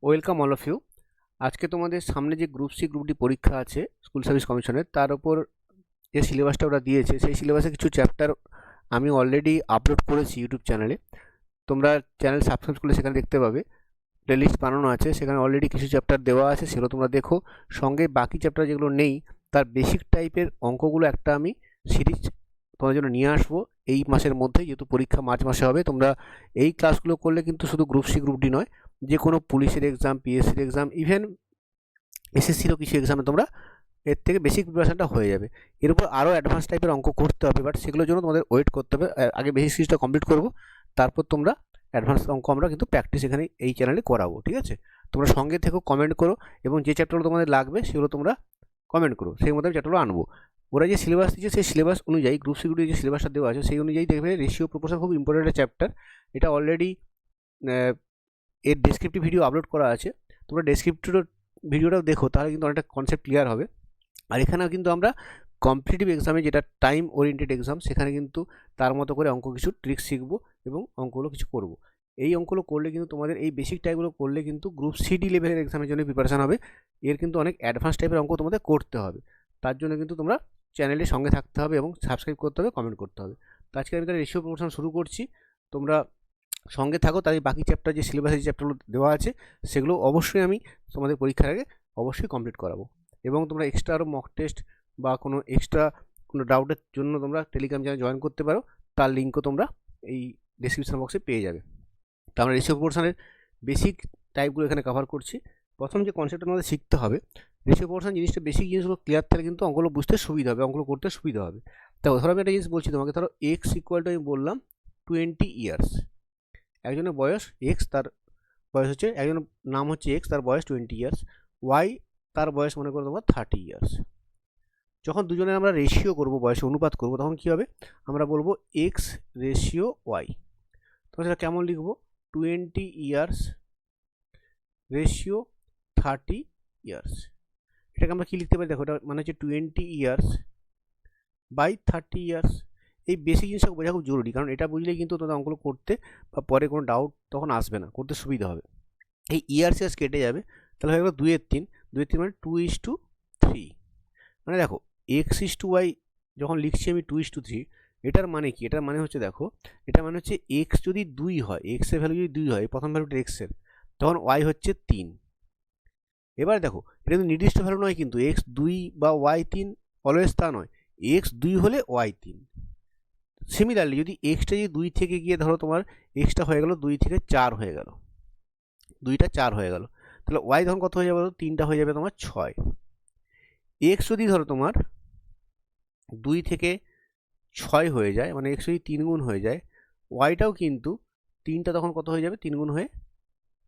Welcome all of you. আজকে তোমাদের সামনে যে গ্রুপ সি গ্রুপ ডি পরীক্ষা আছে স্কুল সার্ভিস কমিশনের, তার উপর যে সিলেবাসটা ওরা দিয়েছে সেই সিলেবাসে কিছু চ্যাপ্টার আমি অলরেডি আপলোড করেছি ইউটিউব চ্যানেলে। তোমরা চ্যানেল সাবস্ক্রাইব করলে সেখানে দেখতে পাবে প্লেলিস্ট বানানো আছে, সেখানে অলরেডি কিছু চ্যাপ্টার দেওয়া আছে, সেগুলো তোমরা দেখো। সঙ্গে বাকি চ্যাপ্টার যেগুলো নেই তার বেসিক টাইপের অঙ্কগুলো একটা আমি সিরিজ তোমাদের জন্য নিয়ে আসবো এই মাসের মধ্যে, যেহেতু পরীক্ষা মার্চ মাসে হবে। তোমরা এই ক্লাসগুলো করলে কিন্তু শুধু গ্রুপ সি গ্রুপ ডি নয়, যে কোনো পুলিশের এক্সাম, পিএসসির এক্সাম, ইভেন এসএসসিরও কিছু এক্সামে তোমরা এর থেকে বেসিক প্রিপারেশনটা হয়ে যাবে। এর উপর আরও অ্যাডভান্স টাইপের অঙ্ক করতে হবে, বাট সেগুলোর জন্য তোমাদের ওয়েট করতে হবে। আগে বেসিক সিরিজটা কমপ্লিট করবো, তারপর তোমরা অ্যাডভান্স অঙ্ক আমরা কিন্তু প্র্যাকটিস এখানে এই চ্যানেলে করাবো, ঠিক আছে? তোমরা সঙ্গে থেকেও কমেন্ট করো এবং যে চ্যাপ্টারগুলো তোমাদের লাগবে সেগুলো তোমরা কমেন্ট করো, সেই মতো চ্যাপ্টারগুলো আনবো। ওরা যে সিলেবাস দিচ্ছে সেই সিলেবাস অনুযায়ী গ্রুপ সিগুলির যে সিলেবাসটা দেওয়া আছে সেই অনুযায়ী দেখবে রেশিও প্রপোর্শন খুব ইম্পর্টেন্ট একটা চ্যাপ্টার। এটা অলরেডি এর ডেসক্রিপটিভ ভিডিও আপলোড করা আছে, তোমরা ডেসক্রিপটিভ ভিডিওটাও দেখো, তাহলে কিন্তু অনেকটা কনসেপ্ট ক্লিয়ার হবে। আর এখানেও কিন্তু আমরা কম্পিটিটিভ এক্সামে, যেটা টাইম ওরিয়েন্টেড এক্সাম, সেখানে কিন্তু তার মতো করে অঙ্ক কিছু ট্রিক্স শিখবো এবং অঙ্কগুলো কিছু করব। এই অঙ্কগুলো করলে কিন্তু তোমাদের এই বেসিক টাইপগুলো করলে কিন্তু গ্রুপ সিডি লেভেলের এক্সামের জন্য প্রিপারেশান হবে। এর কিন্তু অনেক অ্যাডভান্স টাইপের অঙ্ক তোমাদের করতে হবে, তার জন্য কিন্তু তোমরা চ্যানেলের সঙ্গে থাকতে হবে এবং সাবস্ক্রাইব করতে হবে, কমেন্ট করতে হবে। তো আজকে আমি তার রেশিও প্রপোর্শন শুরু করছি, তোমরা সঙ্গে থাকো। তাই বাকি চ্যাপ্টার যে সিলেবাসে যে চ্যাপ্টারগুলো দেওয়া আছে সেগুলো অবশ্যই আমি তোমাদের পরীক্ষার আগে অবশ্যই কমপ্লিট করাবো। এবং তোমরা এক্সট্রা আরও মক টেস্ট বা কোনো এক্সট্রা কোনো ডাউটের জন্য তোমরা টেলিগ্রাম চ্যানেল জয়েন করতে পারো, তার লিঙ্কও তোমরা এই ডেসক্রিপশন বক্সে পেয়ে যাবে। তো আমরা রেশিও প্রপোর্শনের বেসিক টাইপগুলো এখানে কভার করছি। প্রথম যে কনসেপ্টটা আমাদের শিখতে হবে, রেশিও প্রপোর্শন জিনিসটা, বেসিক জিনিসগুলো ক্লিয়ার থাকলে কিন্তু অঙ্কগুলো বুঝতে সুবিধা হবে, অঙ্কগুলো করতে সুবিধা হবে। তো ধরো আমি একটা জিনিস বলছি তোমাকে, ধরো এক্স ইকুয়াল টু আমি বললাম 20 ইয়ার্স। একজনের বয়স এক্স, তার বয়স হচ্ছে, একজনের নাম হচ্ছে এক্স, তার বয়স 20 ইয়ার্স। ওয়াই, তার বয়স মনে করো তোমার 30 ইয়ার্স। যখন দুজনের আমরা রেশিও করব, বয়সে অনুপাত করব, তখন কী হবে? আমরা বলবো এক্স রেশিও ওয়াই। তখন সেটা কেমন লিখবো? 20 ইয়ার্স রেশিও 30 ইয়ার্স। এটাকে আমরা কী লিখতে পারি? দেখো, এটা মানে হচ্ছে 20 ইয়ার্স বাই 30 ইয়ার্স। এই বেসিক জিনিসটা বোঝা খুব জরুরি, কারণ এটা বুঝলেই কিন্তু তোমাদের অঙ্কগুলো করতে বা পরে কোনো ডাউট তখন আসবে না, করতে সুবিধা হবে। এই ইয়ার্স ইয়ার্স কেটে যাবে, তাহলে হয়ে গেলো 2-3, 2-3 মানে 2:3। মানে দেখো এক্স ইস টু ওয়াই যখন লিখছি আমি 2:3, এটার মানে কি? এটার মানে হচ্ছে, দেখো এটার মানে হচ্ছে এক্স যদি 2 হয়, এক্সের ভ্যালু যদি 2 হয়, প্রথম ভ্যালুটা এক্সের, তখন ওয়াই হচ্ছে 3। এবার দেখো এটা কিন্তু নির্দিষ্ট ভ্যালু নয়, কিন্তু এক্স 2 বা ওয়াই 3 অলওয়েজ তা নয়, এক্স 2 হলে ওয়াই 3। সিমিলারলি যদি এক্সটা যদি 2 থেকে গিয়ে ধরো তোমার এক্সটা হয়ে গেল 2 থেকে 4 হয়ে গেল, 2টা 4 হয়ে গেল, তাহলে ওয়াই তখন কত হয়ে যাবে? 3টা হয়ে যাবে তোমার 6। এক্স যদি ধরো তোমার 2 থেকে 6 হয়ে যায়, মানে এক্স যদি 3 গুণ হয়ে যায়, ওয়াইটাও কিন্তু 3টা তখন কত হয়ে যাবে? 3 গুণ হয়ে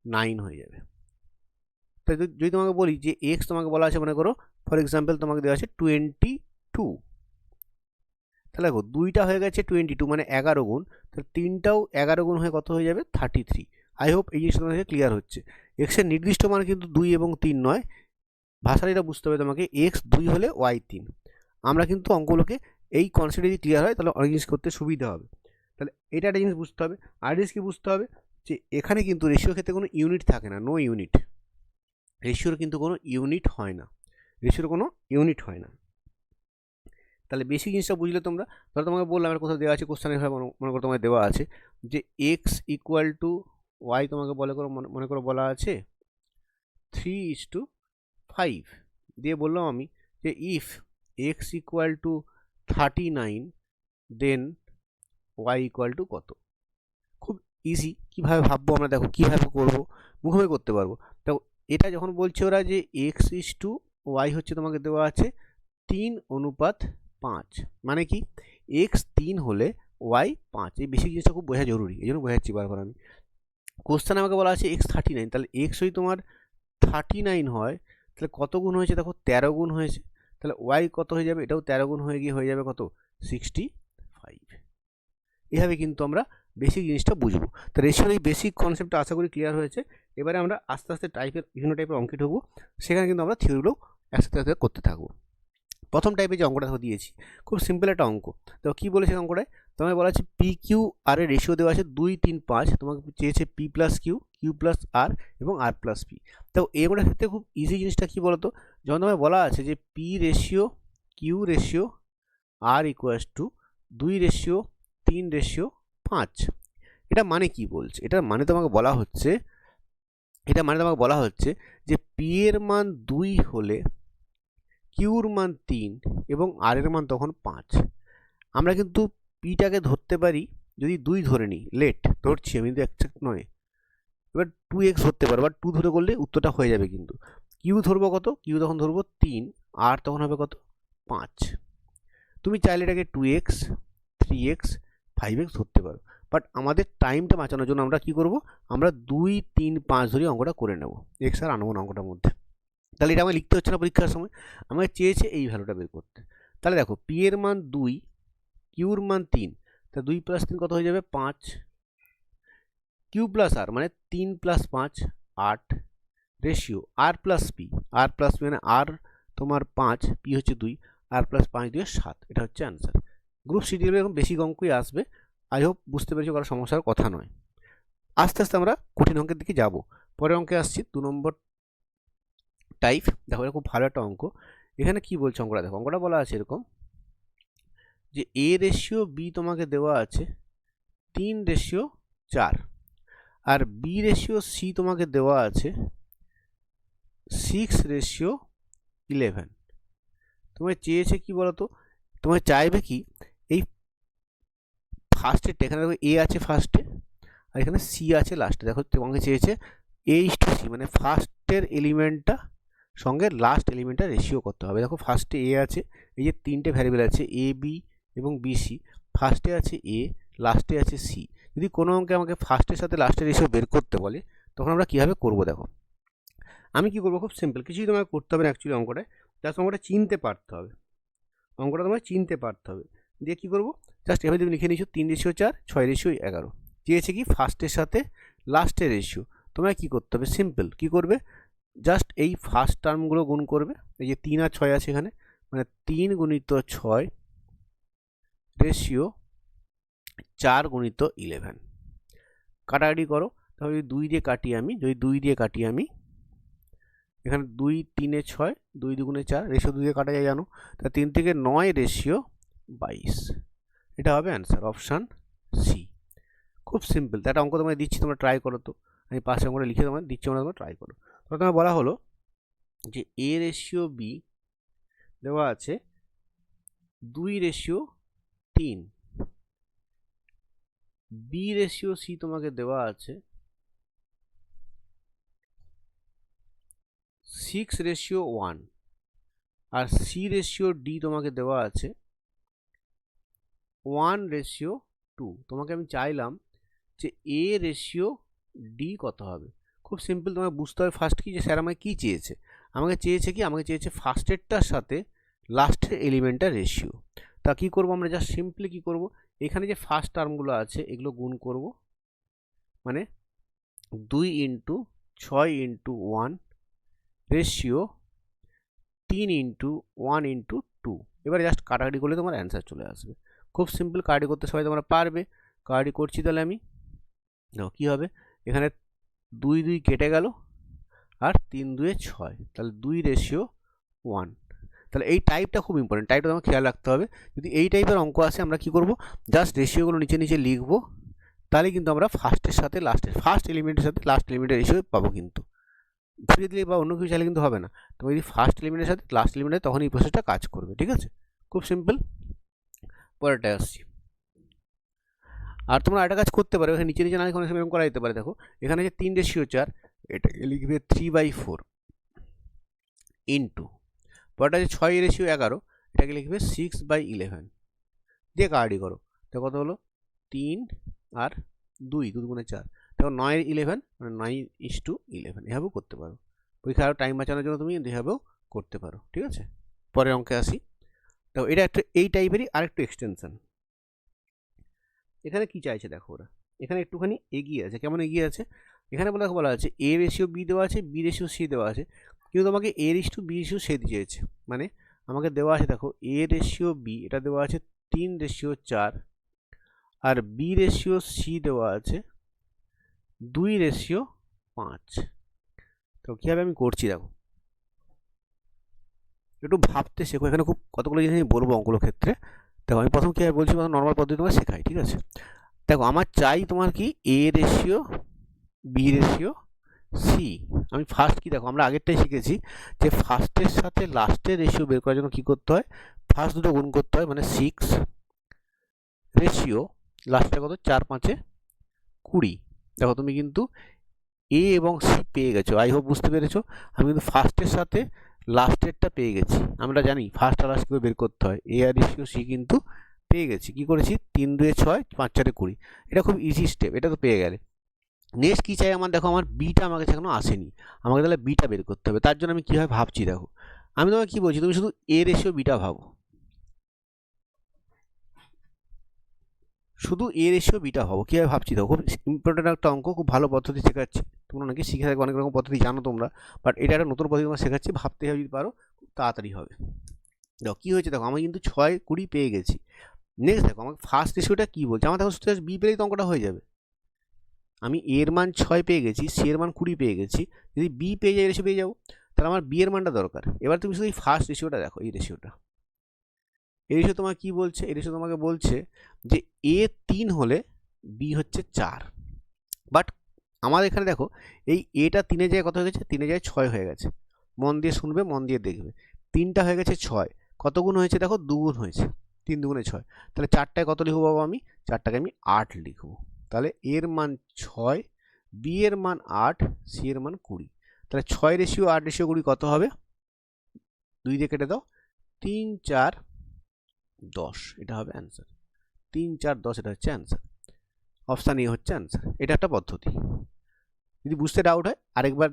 9 হয়ে যাবে। তাই যদি তোমাকে বলি যে এক্স তোমাকে বলা আছে, মনে করো ফর এক্সাম্পল তোমাকে দেওয়া আছে 22, তাহলে দেখো 2টা হয়ে গেছে 22, মানে 11 গুণ, তাহলে 3টাও 11 গুণ হয়ে কত হয়ে যাবে? 33। আই হোপ এই জিনিসটা তোমাকে ক্লিয়ার হচ্ছে। এক্সের নির্দিষ্ট মান কিন্তু 2 এবং 3 নয়, ভাষাটা এটা বুঝতে হবে তোমাকে, এক্স 2 হলে ওয়াই 3। আমরা কিন্তু অঙ্কগুলোকে এই কনসেপ্ট যদি ক্লিয়ার হয় তাহলে অনেক জিনিস করতে সুবিধা হবে। তাহলে এটা একটা জিনিস বুঝতে হবে। আর জিনিস কি বুঝতে হবে, যে এখানে কিন্তু রেশিওর ক্ষেত্রে কোনো ইউনিট থাকে না, নো ইউনিট। রেশিওর কিন্তু কোনো ইউনিট হয় না, রেশিওর কোনো ইউনিট হয় না। তাহলে বেসিক জিনিসটা বুঝলে তোমরা, ধরো তোমাকে বললাম আর কোথাও দেওয়া আছে কোশ্চেনের ভাবে, মনে করো তোমাকে দেওয়া আছে যে এক্স ইকুয়াল টু ওয়াই, তোমাকে মনে করো বলা আছে 3:5, দিয়ে বললাম আমি যে if x equal to 39 then y equal to কত। খুব ইজি, কীভাবে ভাববো আমরা, দেখো কীভাবে করবো, মুখে করতে পারবো। দেখো এটা যখন বলছে ওরা যে এক্স ইস টু ওয়াই হচ্ছে তোমাকে দেওয়া আছে 3:5, মানে কি এক্স 3 হলে ওয়াই 5। এই বেশি জিনিসটা খুব বোঝা জরুরি, এই জন্য বোঝাচ্ছি বারবার আমি। কোশ্চেনে আমাকে বলা আছে এক্স 39, তাহলে এক্স যদি তোমার 39 হয়, তাহলে কত গুণ হয়েছে? দেখো 13 গুণ হয়েছে, তাহলে ওয়াই কত হয়ে যাবে? এটাও 13 গুণ হয়ে গিয়ে হয়ে যাবে কত? 65। এভাবে কিন্তু আমরা বেসিক জিনিসটা বুঝবো। তো রেশিওর এই বেসিক কনসেপ্টটা আশা করি ক্লিয়ার হয়েছে। এবারে আমরা আস্তে আস্তে বিভিন্ন টাইপের অঙ্কে ঢুকবো, সেখানে কিন্তু আমরা থিওরিগুলো একসাথে করতে থাকবো। প্রথম টাইপের যে অঙ্কটা দিয়েছি, খুব সিম্পল একটা অঙ্ক। তো কী বলেছে অঙ্কটায়? তোমায় বলা আছে পি কিউ আর এর রেশিও দেওয়া আছে 2 3 5, তোমাকে চেয়েছে P plus Q, Q plus R এবং আর প্লাস পি। তো এগুলোর ক্ষেত্রে খুব ইজি জিনিসটা কি বলতো, যখন তোমায় বলা আছে যে p ratio q ratio are equals to 2 ratio 3 ratio 5, এটা মানে কি বলছে, এটা মানে তোমাকে বলা হচ্ছে যে পি এর মান 2 হলে কিউর মান 3 এবং আর এর মান তখন 5। আমরা কিন্তু পিটাকে ধরতে পারি, যদি 2 ধরে নিই, লেট ধরছি আমি, কিন্তু একসাথে নয়, এবার 2x ধরতে পারো বা 2 ধরে করলে উত্তরটা হয়ে যাবে। কিন্তু কিউ ধরবো কত, কিউ তখন ধরবো 3, আর তখন হবে কত 5। তুমি চাইলে এটাকে 2x 3x 5x ধরতে পারো, বাট আমাদের টাইমটা বাঁচানোর জন্য আমরা কি করব, আমরা 2 3 5 ধরে অঙ্কটা করে নেব, এক্স আর আনবো না অঙ্কটার মধ্যে। তাহলে এটা আমাকে লিখতে হচ্ছে না পরীক্ষার সময়, আমাকে চেয়েছে এই ভ্যালুটা বের করতে। তাহলে দেখো পি এর মান 2, কিউর মান 3, তা 2 প্লাস 3 কত হয়ে যাবে 5, কিউ প্লাস আর মানে 3 প্লাস 5 8, রেশিও আর প্লাস পি মানে আর তোমার 5, পি হচ্ছে 2, আর প্লাস 5 দিয়ে 7, এটা হচ্ছে অ্যান্সার। গ্রুপ সিডিউলে এরকম বেশি অঙ্কই আসবে, আই হোপ বুঝতে পেরেছি, কোনো সমস্যার কথা নয়। আস্তে আস্তে আমরা কঠিন অঙ্কের দিকে যাব। পরের অঙ্কে আসছি 2 নম্বর টাইপ। দেখো এটা খুব ভালো একটা অঙ্ক। এখানে কি বলছে অঙ্কটা, দেখো অঙ্কটা বলা আছে এরকম যে এ রেশিও বি তোমাকে দেওয়া আছে 3 রেশিও 4, আর বি রেশিও সি তোমাকে দেওয়া আছে 6 রেশিও 11। তোমায় চেয়েছে কি বলতো, তোমায় চাইবে কি এই ফার্স্টের, এখানে দেখো এ আছে ফার্স্টে আর এখানে সি আছে লাস্টে। দেখো তোমাকে চেয়েছে এ ইস টু সি, মানে ফার্স্টের এলিমেন্টটা সঙ্গে লাস্ট এলিমেন্টটা রেশিও করতে হবে। দেখো ফার্স্টে এ আছে, এই যে 3টে ভ্যারিয়েবল আছে এ বি এবং বি সি, ফার্স্টে আছে এ, লাস্টে আছে সি। যদি কোনো অঙ্কে আমাকে ফার্স্টের সাথে লাস্টের রেশিও বের করতে বলে, তখন আমরা কীভাবে করবো দেখো। আমি কি করবো, খুব সিম্পল, কিছুই তোমাকে করতে হবে না অ্যাকচুয়ালি অঙ্কটায়, জাস্ট অঙ্কটা চিনতে পারতে হবে, অঙ্কটা তোমায় চিনতে পারতে হবে। দিয়ে কী করবো, জাস্ট এভাবে তুমি লিখে নিয়েছো 3 রেশিও 4 6 রেশিও 11। চেয়েছে কি ফার্স্টের সাথে লাস্টের রেশিও, তোমায় কী করতে হবে, সিম্পল কী করবে, জাস্ট এই ফার্স্ট টার্মগুলো গুণ করবে। এই যে 3 আর 6 আছে এখানে, মানে 3 গুণিত 6 রেশিও 4 গুণিত 11। কাটাকাটি করো, তাহলে যদি 2 দিয়ে কাটি আমি, এখানে 2 3 6, 2 দুগুণে 4, রেশিও 2 দিয়ে কাটা যায় জানো, তা 3 থেকে 9 রেশিও 22, এটা হবে অ্যান্সার, অপশান সি। খুব সিম্পল। একটা অঙ্ক তোমায় দিচ্ছি, তোমরা ট্রাই করো। তো আমি পাশে অঙ্কটা লিখে তোমায় দিচ্ছি, তোমরা ট্রাই করো। তো তোমায় বলা হলো যে এ রেশিও বি দেওয়া আছে 2 রেশিও 3, বি রেশিও সি তোমাকে দেওয়া আছে 6 রেশিও 1, আর সি রেশিও ডি তোমাকে দেওয়া আছে 1 রেশিও 2। তোমাকে আমি চাইলাম যে এ রেশিও ডি কত হবে। খুব সিম্পল, তোমাকে বুঝতে হবে ফার্স্ট কি, যে স্যার আমাকে কী চেয়েছে, আমাকে চেয়েছে ফার্স্টেরটার সাথে লাস্টের এলিমেন্টটার রেশিও। তা কী করবো আমরা, জাস্ট সিম্পলি কী করবো, এখানে যে ফার্স্ট টার্মগুলো আছে এগুলো গুণ করব, মানে 2 into 6 into 1 ratio 3 into 1 into 2। এবারে জাস্ট কাটাকাটি করলে তোমার অ্যান্সার চলে আসবে। খুব সিম্পল, কাটাকাটি করতে সবাই তোমরা পারবে। কাটাকাটি করছি তাহলে আমি, দেখো কী হবে, এখানে 2 2 কেটে গেল, আর 3 2 6, তাহলে 2 রেশিও 1। তাহলে এই টাইপটা খুব ইম্পর্টেন্ট, টাইপটা তোমাকে খেয়াল রাখতে হবে। যদি এই টাইপের অঙ্ক আসে, আমরা কি করব, জাস্ট রেশিওগুলো নিচে নিচে লিখবো, তাহলে কিন্তু আমরা ফার্স্টের সাথে লাস্টের, ফার্স্ট এলিমেন্টের সাথে লাস্ট এলিমেন্টের রেশিও পাবো। কিন্তু ঘুরিয়ে দিলে বা অন্য কিছু চাইলে কিন্তু হবে না। তো যদি ফার্স্ট এলিমেন্টের সাথে লাস্ট এলিমেন্টের, তখন এই প্রসেসটা কাজ করবে। ঠিক আছে, খুব সিম্পল। পরেরটায় আসছি। আর তোমরা একটা কাজ করতে পারো, এখানে নিচে নিচে না লিখে এরকম করা যেতে পারে। দেখো এখানে যে 3 রেশিও 4, এটাকে লিখবে 3/4 ইন্টু, পরেরটা যে 6 রেশিও 11, এটাকে লিখবে 6/11 দিয়ে কাটাকাটি করো। তো কত হলো, 3 আর 2 2 দুগুণে 4, দেখো 9 11, মানে 9:11, এভাবেও করতে পারো। পরীক্ষা আরও টাইম বাঁচানোর জন্য তুমি এভাবেও করতে পারো। ঠিক আছে, পরের অঙ্কে আসি। দেখো এটা একটা এই টাইপেরই আরেকটু এক্সটেনশন। এখানে কি চাইছে দেখো, ওরা এখানে একটুখানি এগিয়ে আছে। কেমন এগিয়ে আছে, এখানে বলা আছে এ রেশিও বি দেওয়া আছে, বি রেশিও সি দেওয়া আছে, কিন্তু তোমাকে এ রেশিও বি রেশিও সি দিয়েছে। মানে আমাকে দেওয়া আছে, দেখো এ রেশিও বি এটা দেওয়া আছে 3 রেশিও 4, আর বি রেশিও সি দেওয়া আছে 2:5। তো কীভাবে আমি করছি দেখো, একটু ভাবতে শেখো। এখানে খুব কতগুলো জিনিস আমি বলবো অঙ্কগুলোর ক্ষেত্রে। দেখো আমি প্রথম কীভাবে বলছি, নর্মাল পদ্ধতি তোমার শেখাই, ঠিক আছে? দেখো আমার চাই তোমার কি এ রেশিও বি রেশিও সি। আমি ফার্স্ট কি দেখো, আমরা আগেরটাই শিখেছি যে ফার্স্টের সাথে লাস্টের রেশিও বের করার জন্য কী করতে হয়, ফার্স্ট দুটো গুণ করতে হয়, মানে 6 রেশিও লাস্টে কত 4×5 20। দেখো তুমি কিন্তু এ এবং সি পেয়ে গেছো, আই হোপ বুঝতে পেরেছো। আমি কিন্তু ফার্স্টের সাথে লাস্টেরটা পেয়ে গেছি। আমরা জানি ফার্স্ট আর লাস্ট করে বের করতে হয়, এ আর রেশিও সি কিন্তু পেয়ে গেছি। কি করেছি, 3×2=6, 5×4=20। এটা খুব ইজি স্টেপ, এটা তো পেয়ে গেলে। নেক্সট কী চাই আমার, দেখো আমার বিটা আমার কাছে এখনো আসেনি, আমাকে তাহলে বিটা বের করতে হবে। তার জন্য আমি কীভাবে ভাবছি দেখো, আমি তোমাকে কী বলছি, তুমি শুধু এ রেশিও বিটা ভাবো, শুধু এ রেশিও বিটা ভাবো। কীভাবে ভাবছি দেখো, খুব ইম্পর্টেন্ট একটা অঙ্ক, খুব ভালো পদ্ধতি শেখাচ্ছি। তোমরা নাকি শিখে থাকবে, অনেক রকম পদ্ধতি জানো তোমরা, বাট এটা একটা নতুন পদ্ধতি তোমরা শেখাচ্ছি, ভাবতে যদি পারো খুব তাড়াতাড়ি হবে। দেখো কী হয়েছে, দেখো আমি কিন্তু 6×20 পেয়ে গেছি। নেক্সট দেখো আমাকে ফার্স্ট রেশিওটা কী বলছে, আমার দেখো বি পেলেই তো অঙ্কটা হয়ে যাবে। আমি এর মান 6 পেয়ে গেছি, সি এর মান 20 পেয়ে গেছি, যদি বি পেয়ে যাই রেশিও পেয়ে যাবো, তাহলে আমার বি এর মানটা দরকার। এবার তুমি শুধু এই ফার্স্ট রেশিওটা দেখো, এই রেশিওটা, এই রেশিও তোমাকে কী বলছে, এই রেশিও তোমাকে বলছে যে এ 3 হলে বি হচ্ছে 4। বাট আমার এখানে দেখো এই এটা 3-এর জায়গায় কত হয়ে গেছে, 3-এর জায়গায় 6 হয়ে গেছে। মন দিয়ে শুনবে, মন দিয়ে দেখবে, 3টা হয়ে গেছে 6, কত গুণ হয়েছে দেখো, 2 গুণ হয়েছে, 3×2=6। তাহলে 4টায় কত লিখবো বাবা, আমি 4টাকে আমি 8 লিখবো। তাহলে এর মান 6, বি এর মান 8, সি এর মান 20। তাহলে 6 রেশিও 8 রেশিও 20 কত হবে, 2 দিয়ে কেটে দাও, 3, 4, 10, এটা হবে অ্যান্সার। 3, 4, 10 এটা হচ্ছে অ্যান্সার। অপশান এ হচ্ছে অ্যান্সার। এটা একটা পদ্ধতি। যদি বুঝতে ডাউট হয় আরেকবার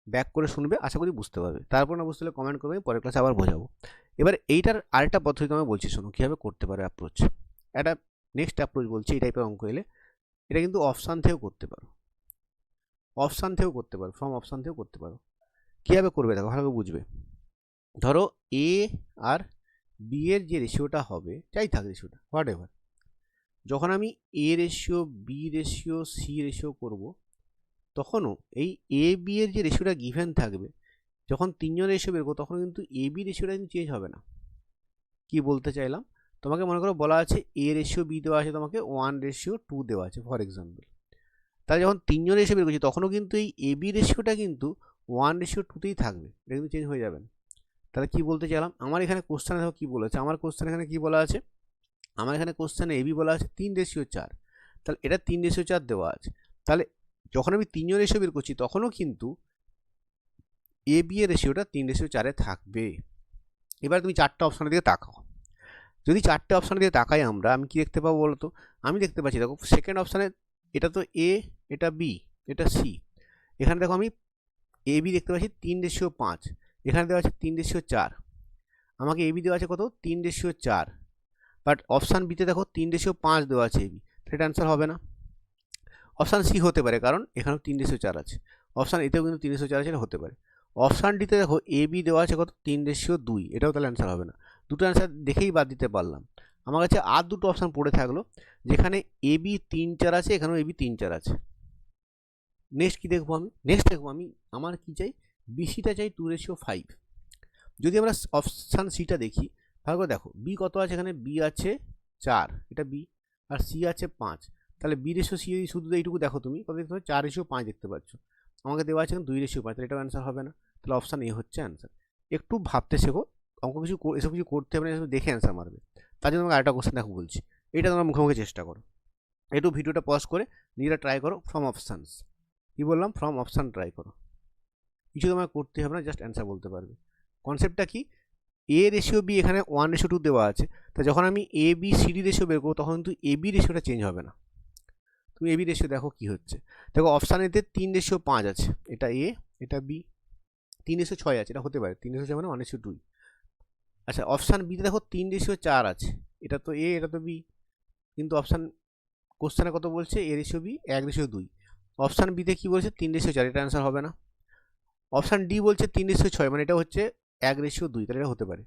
ব্যাক করে শুনবে, আশা করি বুঝতে পারবে। তারপর না বুঝতে হলে কমেন্ট করবে, পরের ক্লাসে আবার বোঝাবো। এবার এইটার আরেকটা পদ্ধতি আমি বলছি, শোনো কীভাবে করতে পারো অ্যাপ্রোচ। একটা নেক্সট অ্যাপ্রোচ বলছি, এই টাইপের অঙ্ক এলে এটা কিন্তু অপশান থেকেও করতে পারো, অপশান থেকেও করতে পারো, ফ্রম অপশান থেকেও করতে পারো। কীভাবে করবে দেখো, ভালো বুঝবে। ধরো এ আর বি এর যে রেশিওটা হবে, যাই থাক রেশিওটা হোয়াট এভার, যখন আমি A ratio B ratio C ratio করব, তখনও এই এ বি এর যে রেশিওটা গিভেন থাকবে, যখন তিনজন রেশিও বেরবো তখন কিন্তু এ বি রেশিওটা কিন্তু চেঞ্জ হবে না। কি বলতে চাইলাম, তোমাকে মনে করো বলা আছে এ রেশিও বি দেওয়া আছে, তোমাকে 1:2 দেওয়া আছে ফর এক্সাম্পল। তাহলে যখন তিনজন রেশিও বের করছি তখনও কিন্তু এই এ বি রেশিওটা কিন্তু 1:2তেই থাকবে, এটা কিন্তু চেঞ্জ হয়ে যাবে না। তাহলে কি বলতে চাইলাম, আমার এখানে কোশ্চেনে দেখো কী বলেছে, আমার কোশ্চেন এখানে কী বলা আছে, আমার এখানে কোশ্চেনে এবি বলা আছে 3:4, তাহলে এটা 3:4 দেওয়া আছে। তাহলে যখন আমি তিনজন রেশিও বের করছি তখনও কিন্তু এ বি এর রেশিওটা 3:4 থাকবে। এবার তুমি চারটে অপশানের দিকে তাকাও, যদি চারটে অপশানের দিকে তাকাই আমরা, আমি কি দেখতে পাবো বলো তো, আমি দেখতে পাচ্ছি দেখো সেকেন্ড অপশানে এটা তো এ, এটা বি, এটা সি। এখানে দেখো আমি এ বি দেখতে পাচ্ছি 3:5, এখানে দেওয়া আছে 3:4, আমাকে এবি দেওয়া আছে কত 3:4, বাট অপশান বিতে দেখো 3:5 দেওয়া আছে এবি, সেটা অ্যান্সার হবে না। অপশান সি হতে পারে, কারণ এখানেও 3:4 আছে, অপশান এতেও কিন্তু 3:4 আছে, হতে পারে। অপশান ডিতে দেখো এ বি দেওয়া আছে কত 3:2, এটাও তাহলে অ্যান্সার হবে না। দুটো অ্যান্সার দেখেই বাদ দিতে পারলাম। আমার কাছে আর দুটো অপশান পড়ে থাকলো, যেখানে এ বি 3-4 আছে, এখানেও এ বি 3-4 আছে। নেক্সট কী দেখবো আমি, নেক্সট দেখবো আমি আমার কী চাই, বিসিটা চাই 2:5। যদি আমরা অপশান সিটা দেখি, ভালো করে দেখো বি কত আছে, এখানে বি আছে 4, এটা বি, আর সি আছে 5। তাহলে বি রেশিও সি শুধু এইটুকু দেখো, তুমি কত দেখতে পাচ্ছ 4:5 দেখতে পাচ্ছ, আমাকে দেওয়া আছে 2:5, তাহলে এটাও অ্যান্সার হবে না। তাহলে অপশান এ হচ্ছে অ্যান্সার। একটু ভাবতে শেখো, অঙ্ক কিছু এসব কিছু করতে হবে না, দেখে অ্যান্সার মারবে। তার জন্য তোমাকে আরেকটা কোশ্চেন দেখো বলছি, এটা তোমরা মুখে মুখে চেষ্টা করো, একটু ভিডিওটা পজ করে নিজেরা ট্রাই করো। ফ্রম অপশানস, কী বললাম, ফ্রম অপশান ট্রাই করো, কিছু তোমাকে করতে হবে না, জাস্ট অ্যান্সার বলতে পারবে। কনসেপ্টটা কি, এ রেশিও বি এখানে 1:2 দেওয়া আছে, তো যখন আমি A B C D ratio বের করবো তখন কিন্তু এ বি রেশিওটা চেঞ্জ হবে না। তুমি এ বি রেশিও দেখো কী হচ্ছে, দেখো অপশান এতে 3:5 আছে, এটা এ, এটা বি, 3:6 আছে, এটা হতে পারে 3:6 মানে 1:2। আচ্ছা অপশান বিতে দেখো 3:4 আছে, এটা তো এ, এটা তো বি, কিন্তু অপশান কোশ্চেনে কত বলছে এ রেশিও বি 1:2, অপশান বিতে কী বলছে 3:4, এটা অ্যান্সার হবে না। অপশান ডি বলছে 3:6, মানে এটা হচ্ছে 1:2, তাহলে এটা হতে পারে।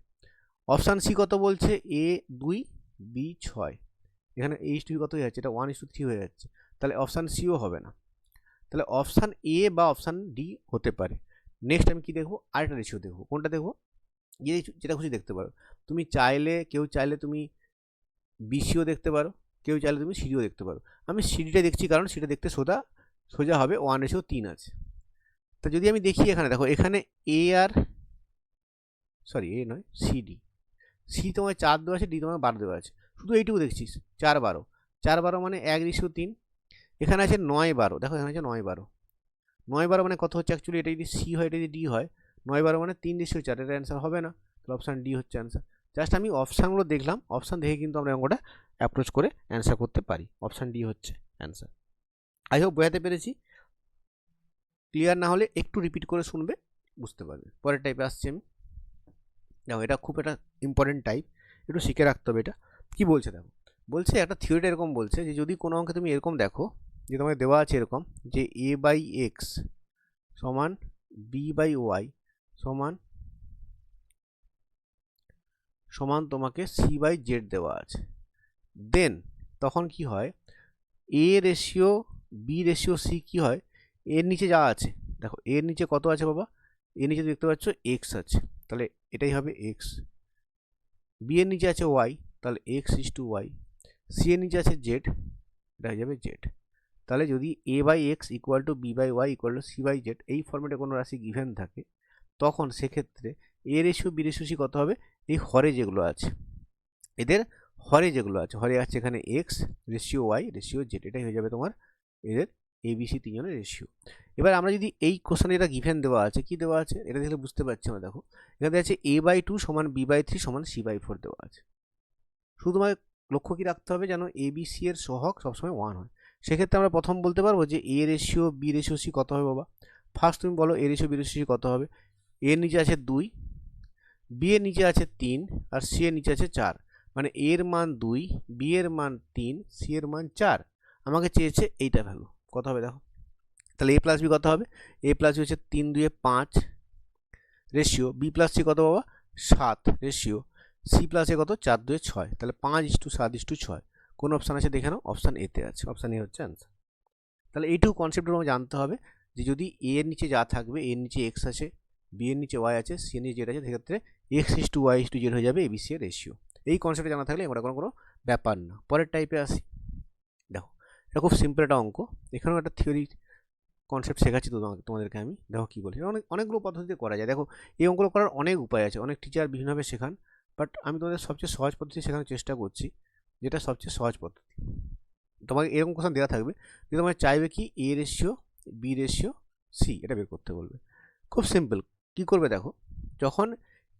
অপশান সি কত বলছে, এ 2 বি 6, এখানে H2 কত হয়ে যাচ্ছে, এটা 1:3 হয়ে যাচ্ছে, তাহলে অপশান সিও হবে না, তাহলে অপশান এ বা অপশান ডি হতে পারে। নেক্সট আমি কি দেখবো, আরেকটা রেশিও দেখবো, কোনটা দেখবো, যেটা খুশি দেখতে পারো, তুমি চাইলে, কেউ চাইলে তুমি বিসিও দেখতে পারো, কেউ চাইলে তুমি সিডিও দেখতে পারো। আমি সিডিটা দেখছি কারণ সেটা দেখতে সোজা হবে, 1:3 আছে। তা যদি আমি দেখি এখানে দেখো, এখানে এ আর সরি এ নয় সিডি, সি তোমার 4 দেওয়া আছে, ডি তোমার 12 দেওয়া আছে, শুধু এইটুকু দেখছিস 4 12, 4 12 মানে 1:3। এখানে আছে 9 12, দেখো এখানে আছে 9 12, 9 12 মানে কত হচ্ছে অ্যাকচুয়ালি, এটা যদি সি হয়, এটা যদি ডি হয়, 9 12 মানে 3:4, এটা অ্যান্সার হবে না, তাহলে অপশান ডি হচ্ছে অ্যান্সার। জাস্ট আমি অপশানগুলো দেখলাম, অপশান দেখে কিন্তু আমরা অঙ্কটা অ্যাপ্রোচ করে অ্যান্সার করতে পারি, অপশান ডি হচ্ছে অ্যান্সার। আই হোপ বোঝাতে পেরেছি, ক্লিয়ার না হলে একটু রিপিট করে শুনবে, বুঝতে পারবে। পরের টাইপে আসছি আমি, দেখো এটা খুব একটা ইম্পর্টেন্ট টাইপ, একটু শিখে রাখতে হবে। এটা কি বলছে দেখো, বলছে একটা থিওরিটা এরকম বলছে যে যদি কোনো অঙ্কে তুমি এরকম দেখো, যে তোমাকে দেওয়া আছে এরকম যে a/x সমান b/y সমান তোমাকে c/z দেওয়া আছে, দেন তখন কি হয়, a ratio b ratio c কি হয়, এর নিচে যা আছে, দেখো এর নিচে কত আছে বাবা, এর নিচে দেখতে পাচ্ছ x আছে, তাহলে এটাই হবে x, b এর নিচে আছে y, তাহলে x/y, c এর নিচে আছে z, এটা হয়ে যাবে z। তাহলে যদি a/x = b/y = c/z এই ফর্মেটে কোনো রাশি গিভেন থাকে, তখন সেক্ষেত্রে a ratio b ratio c কত হবে, এই হরে যেগুলো আছে, এদের হরে যেগুলো আছে, হরে আছে এখানে x ratio y ratio z, এটাই হয়ে যাবে তোমার এদের ABC তিনজনের রেশিও। এবার আমরা যদি এই কোশ্চেনে এটা গিভেন দেওয়া আছে, কি দেওয়া আছে এটা দেখলে বুঝতে পারছি আমরা, দেখো এখানে আছে a/2 সমান b/3 সমান c/4 দেওয়া আছে। শুধু তোমার লক্ষ্য কি রাখতে হবে যেন ABC এর সহগ সবসময় 1 হয়। সেক্ষেত্রে আমরা প্রথম বলতে পারবো যে a ratio b ratio c কত হবে বাবা, ফার্স্ট তুমি বলো a ratio b ratio c কত হবে, a এর নিচে আছে 2, b এর নিচে আছে 3 আর c এর নিচে আছে 4, মানে a এর মান 2, b এর মান 3, c এর মান 4, আমাকে চেয়েছে এইটা ভ্যালু কত হবে দেখো, তাহলে a প্লাস বি কত হবে, a প্লাস বি হচ্ছে 3 2 5 রেশিও b প্লাস সি কত বাবা 7 রেশিও সি প্লাস এ কত 4 2 6, তাহলে 5:7:6, কোন অপশান আছে দেখে নাও, অপশান এতে আছে, অপশান এ হচ্ছে অ্যান্সার। তাহলে এইটুকু কনসেপ্ট আমাকে জানতে হবে যে যদি a এর নিচে যা থাকবে, a এর নিচে x আছে, b এর নিচে y আছে, c এর নিচে z আছে, সেক্ষেত্রে x/y/z হয়ে যাবে ABC এর রেশিও। এই কনসেপ্টে জানা থাকলে এটা কোনো ব্যাপার না। পরের টাইপে আসি, দেখো এটা খুব সিম্পল একটা অঙ্ক, এখানেও একটা থিওরি কনসেপ্ট শেখাচ্ছি তোমাদেরকে আমি, দেখো কী বলি, অনেকগুলো পদ্ধতিতে করা যায়। দেখো এই অঙ্কগুলো করার অনেক উপায় আছে, অনেক টিচার বিভিন্নভাবে শেখান, বাট আমি তোমাদের সবচেয়ে সহজ পদ্ধতি শেখানোর চেষ্টা করছি, যেটা সবচেয়ে সহজ পদ্ধতি। তোমাকে এরকম কোশ্চেন দেওয়া থাকবে যে তোমার চাইবে কি a ratio b ratio c, এটা বের করতে বলবে। খুব সিম্পল, কি করবে দেখো, যখন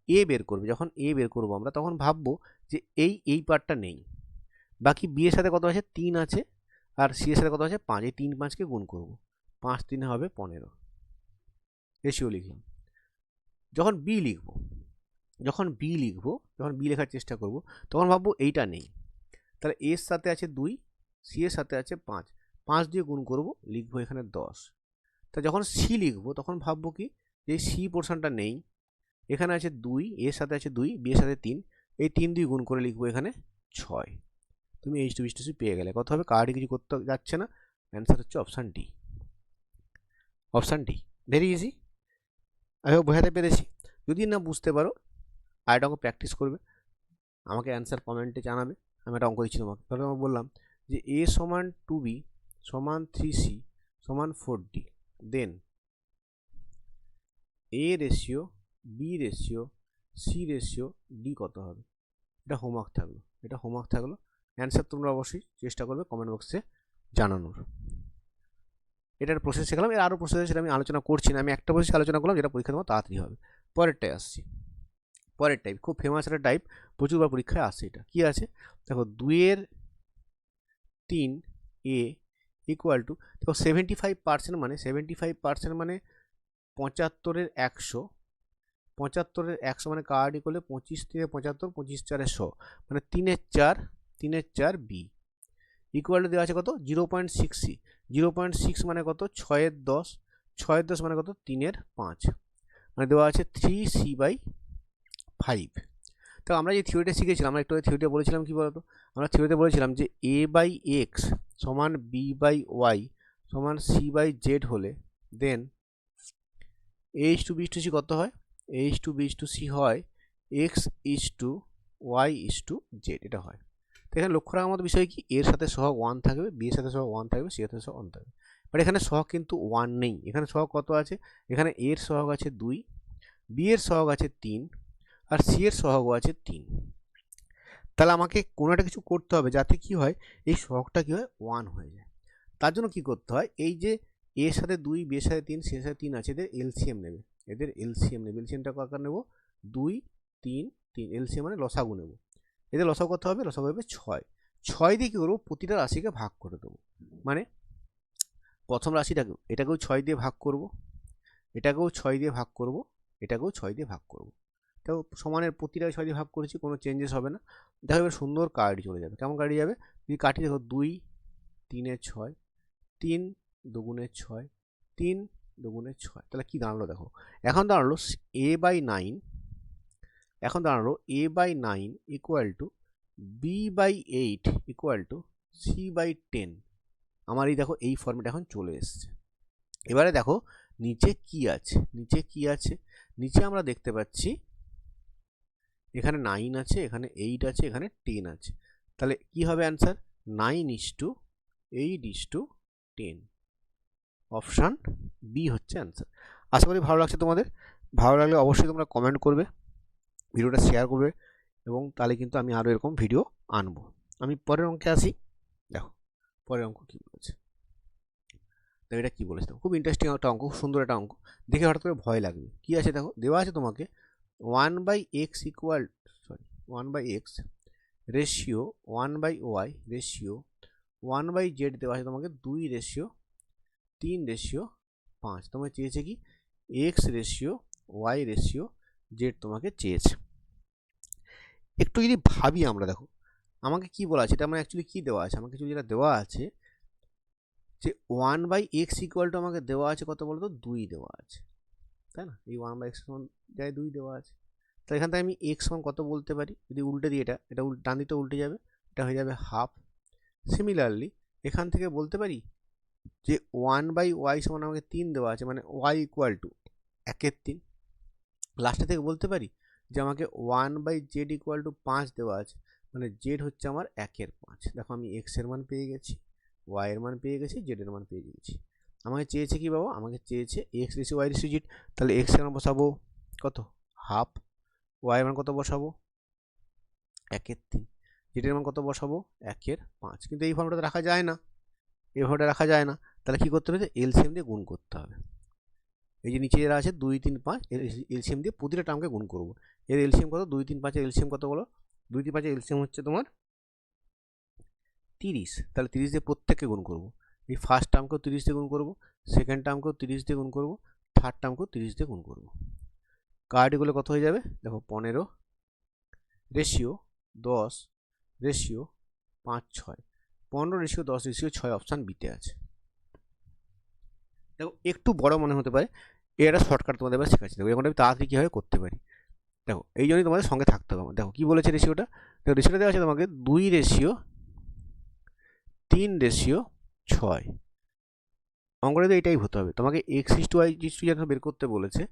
a বের করবো আমরা, তখন ভাববো যে এই পার্টটা নেই, বাকি b এর সাথে কত আছে 3 আছে, আর c এর সাথে কত আছে 5, এই 3 5কে গুণ করবো, 5 3 হবে 15, রেশিও লিখলাম। যখন b লেখার চেষ্টা করব, তখন ভাববো এইটা নেই, তাহলে a এর সাথে আছে 2, c এর সাথে আছে 5, 5 দিয়ে গুণ করব, লিখবো এখানে 10। তা যখন c লিখবো তখন ভাববো কি যে c পোর্শনটা নেই, এখানে আছে 2, এর সাথে আছে 2, b এর সাথে 3, এই 3 দিয়ে গুণ করে লিখবো এখানে 6, তুমি H2 পেয়ে গেলে। কত হবে, কার্ডে কিছু করতে যাচ্ছে না, অ্যান্সার হচ্ছে option D, option D, very easy. আমি বোঝাতে পেরেছি, যদি না বুঝতে পারো আরেকটা অঙ্ক প্র্যাকটিস করবে, আমাকে অ্যান্সার কমেন্টে জানাবে, আমি একটা অঙ্ক দিচ্ছি তোমাকে। তাহলে আমি বললাম যে a সমান 2b সমান 3c সমান 4d, then a ratio b ratio c ratio d কত হবে, এটা হোমওয়ার্ক থাকলো, অ্যান্সার তোমরা অবশ্যই চেষ্টা করবে কমেন্ট বক্সে জানানোর। এটার প্রসেস শেখালাম, এর আরও প্রসেস সেটা আমি আলোচনা করছি না, আমি একটা প্রসেস আলোচনা করলাম যেটা পরীক্ষা তোমার তাড়াতাড়ি হবে। পরেরটায় আসছি, পরের টাইপ খুব ফেমাস একটা টাইপ, প্রচুরবার পরীক্ষায় আসছে। এটা কি আছে দেখো, 2/3 a ইকুয়াল টু, দেখো 75% মানে 75% মানে 75-এর 100, 75-এর 100 মানে কার্ডি করলে 25 থেকে 75, 25 4 100, মানে 3-এর 4, 3-এর 4 b ইকুয়াল টু দেওয়া আছে কত 0.6c, 0.6 মানে কত 6-এর 10, 6-এর 10 মানে কত 3-এর 5, মানে দেওয়া আছে 3c/5। তো আমরা যে থিওরিটা শিখেছিলাম, আমরা একটু থিওরিটা বলেছিলাম কি বলতো, আমরা থিওরিতে বলেছিলাম যে a/x সমান b/y সমান c/z হলে দেন a:b:c কত হয়, a:b:c হয় x:y:z, এটা হয়। তো এখানে লক্ষ্য রাখার মতো বিষয় কি, এর সাথে সহগ 1 থাকবে, বি এর সাথে সহগ 1 থাকবে, সি এর সাথে সহগ 1 থাকবে। বাট এখানে সহগ কিন্তু 1 নেই, এখানে সহগ কত আছে, এখানে এর সহগ আছে 2, বি এর সহগ আছে 3 আর সি এর সহগও আছে 3। তাহলে আমাকে কোনো একটা কিছু করতে হবে যাতে কি হয়, এই সহগটা কি হয় 1 হয়ে যায়। তার জন্য কি করতে হয়, এই যে এর সাথে 2, বি এর সাথে 3, সি এর সাথে 3 আছে, এদের এলসিএম নেবে, এলসিএমটা কার নেব, 2, 3, 3, এলসিএম মানে লসাগু নেব। এদের লসাগু কত হবে, লসাগু হবে 6। 6 দিয়ে কী করবো, প্রতিটা রাশিকে ভাগ করে দেবো। মানে প্রথম রাশিটাকে এটাকেও 6 দিয়ে ভাগ করব, এটাকেও 6 দিয়ে ভাগ করব, এটাকেও 6 দিয়ে ভাগ করব। তো সমানের প্রতিটা 6 দিয়ে ভাগ করেছি, কোনো চেঞ্জেস হবে না। দেখো এবার সুন্দর কার্ড চলে যাবে। কেমন কার্ড যাবে, যদি কাটি দেখো 2, 3 6, 3 2 6, 3 2 6, তাহলে কি দাঁড়ালো দেখো, এখন দাঁড়ালো a/9, এখন দাঁড়ালো a/9 equal to b/8 equal to c/10। আমার এই দেখো এই ফর্মেট এখন চলে এসছে। এবারে দেখো নিচে কি আছে, নিচে কি আছে, নিচে আমরা দেখতে পাচ্ছি এখানে 9 আছে, এখানে 8 আছে, এখানে 10 আছে। তাহলে কি হবে অ্যান্সার, 9:8:10। অপশান বি হচ্ছে অ্যান্সার। আশা করি ভালো লাগছে তোমাদের। ভালো লাগলে অবশ্যই তোমরা কমেন্ট করবে, ভিডিওটা শেয়ার করবে, এবং তাহলে কিন্তু আমি আরও এরকম ভিডিও আনবো। আমি পরের অঙ্কে আসি। দেখো পরের অঙ্ক কী বলেছে, দেখো এটা কী বলেছে, খুব ইন্টারেস্টিং একটা অঙ্ক, খুব সুন্দর একটা অঙ্ক, দেখে হঠাৎ করে ভয় লাগবে। কী আছে দেখো, দেওয়া আছে তোমাকে 1/x equal 1/x ratio 1/y ratio 1/z দেওয়া আছে তোমাকে 2:3:5। তোমাকে চেয়েছে কি x ratio y ratio z তোমাকে চেয়েছে। একটু যদি ভাবি আমরা, দেখো আমাকে কি বলা আছে, এটা আমার অ্যাকচুয়ালি কী দেওয়া আছে, আমাকে যেটা দেওয়া আছে যে 1/x ইকুয়াল টু আমাকে দেওয়া আছে কত বলতো, 2 দেওয়া আছে, তাই না? এই 1/x সমান যায় 2 দেওয়া আছে। তো এখান থেকে আমি x সমান কত বলতে পারি, যদি উল্টে দিই, এটা ডান দিকটা উল্টে যাবে, এটা হয়ে যাবে হাফ। সিমিলারলি এখান থেকে বলতে পারি যে 1/y সমান আমাকে 3 দেওয়া আছে, মানে y ইকুয়াল টু 1/3। লাস্টে থেকে বলতে পারি যে আমাকে 1/z ইকুয়াল টু 5 দেওয়া আছে, মানে z হচ্ছে আমার 1/5। দেখো আমি x এর মান পেয়ে গেছি, y এর মান পেয়ে গেছি, z এর মান পেয়ে গেছি। আমাকে চেয়েছে কি বাবা, আমাকে চেয়েছে x ratio y ratio z। তাহলে x এর মান বসাবো কত, হাফ, y এর মান কত বসাবো 1/3, z এর মান কত বসাবো 1/5। কিন্তু এই ফর্মটা রাখা যায় না, এই ফর্মটা রাখা যায় না। তাহলে কি করতে হবে, এলসিএম দিয়ে গুণ করতে হবে। এই যে নিচে যারা আছে 2 3 5, এর এলসিএম দিয়ে প্রতিটা টার্মকে গুণ করব। এর এলসিএম কত, 2 3 5 এর এলসিএম কত বলো, 2 3 5 এর এলসিএম হচ্ছে তোমার 30। তাহলে 30 দিয়ে প্রত্যেককে গুণ করব। এই ফার্স্ট টার্মকেও 30 দিয়ে গুণ করব, সেকেন্ড টার্মকেও 30 দিয়ে গুণ করব, থার্ড টার্মকেও 30 দিয়ে গুণ করব। কার্ডগুলো কত হয়ে যাবে দেখো, 15 ratio 10 ratio 5 6, 15 ratio 10 ratio 6 option বিতে আছে। দেখো একটু বড় মনে হতে পারে, এটা শর্টকাট তোমাদের এবার শেখাচ্ছি। দেখো এখন আমি তাড়াতাড়ি কীভাবে করতে পারি, দেখো এই জন্যই তোমাদের সঙ্গে থাকতে হবে। দেখো কী বলেছে রেশিওটা, দেখো রেশিওটা দেওয়া আছে তোমাকে 2:3:6। অঙ্কটা তো এটাই হতে হবে, তোমাকে x:y যখন বের করতে বলেছে,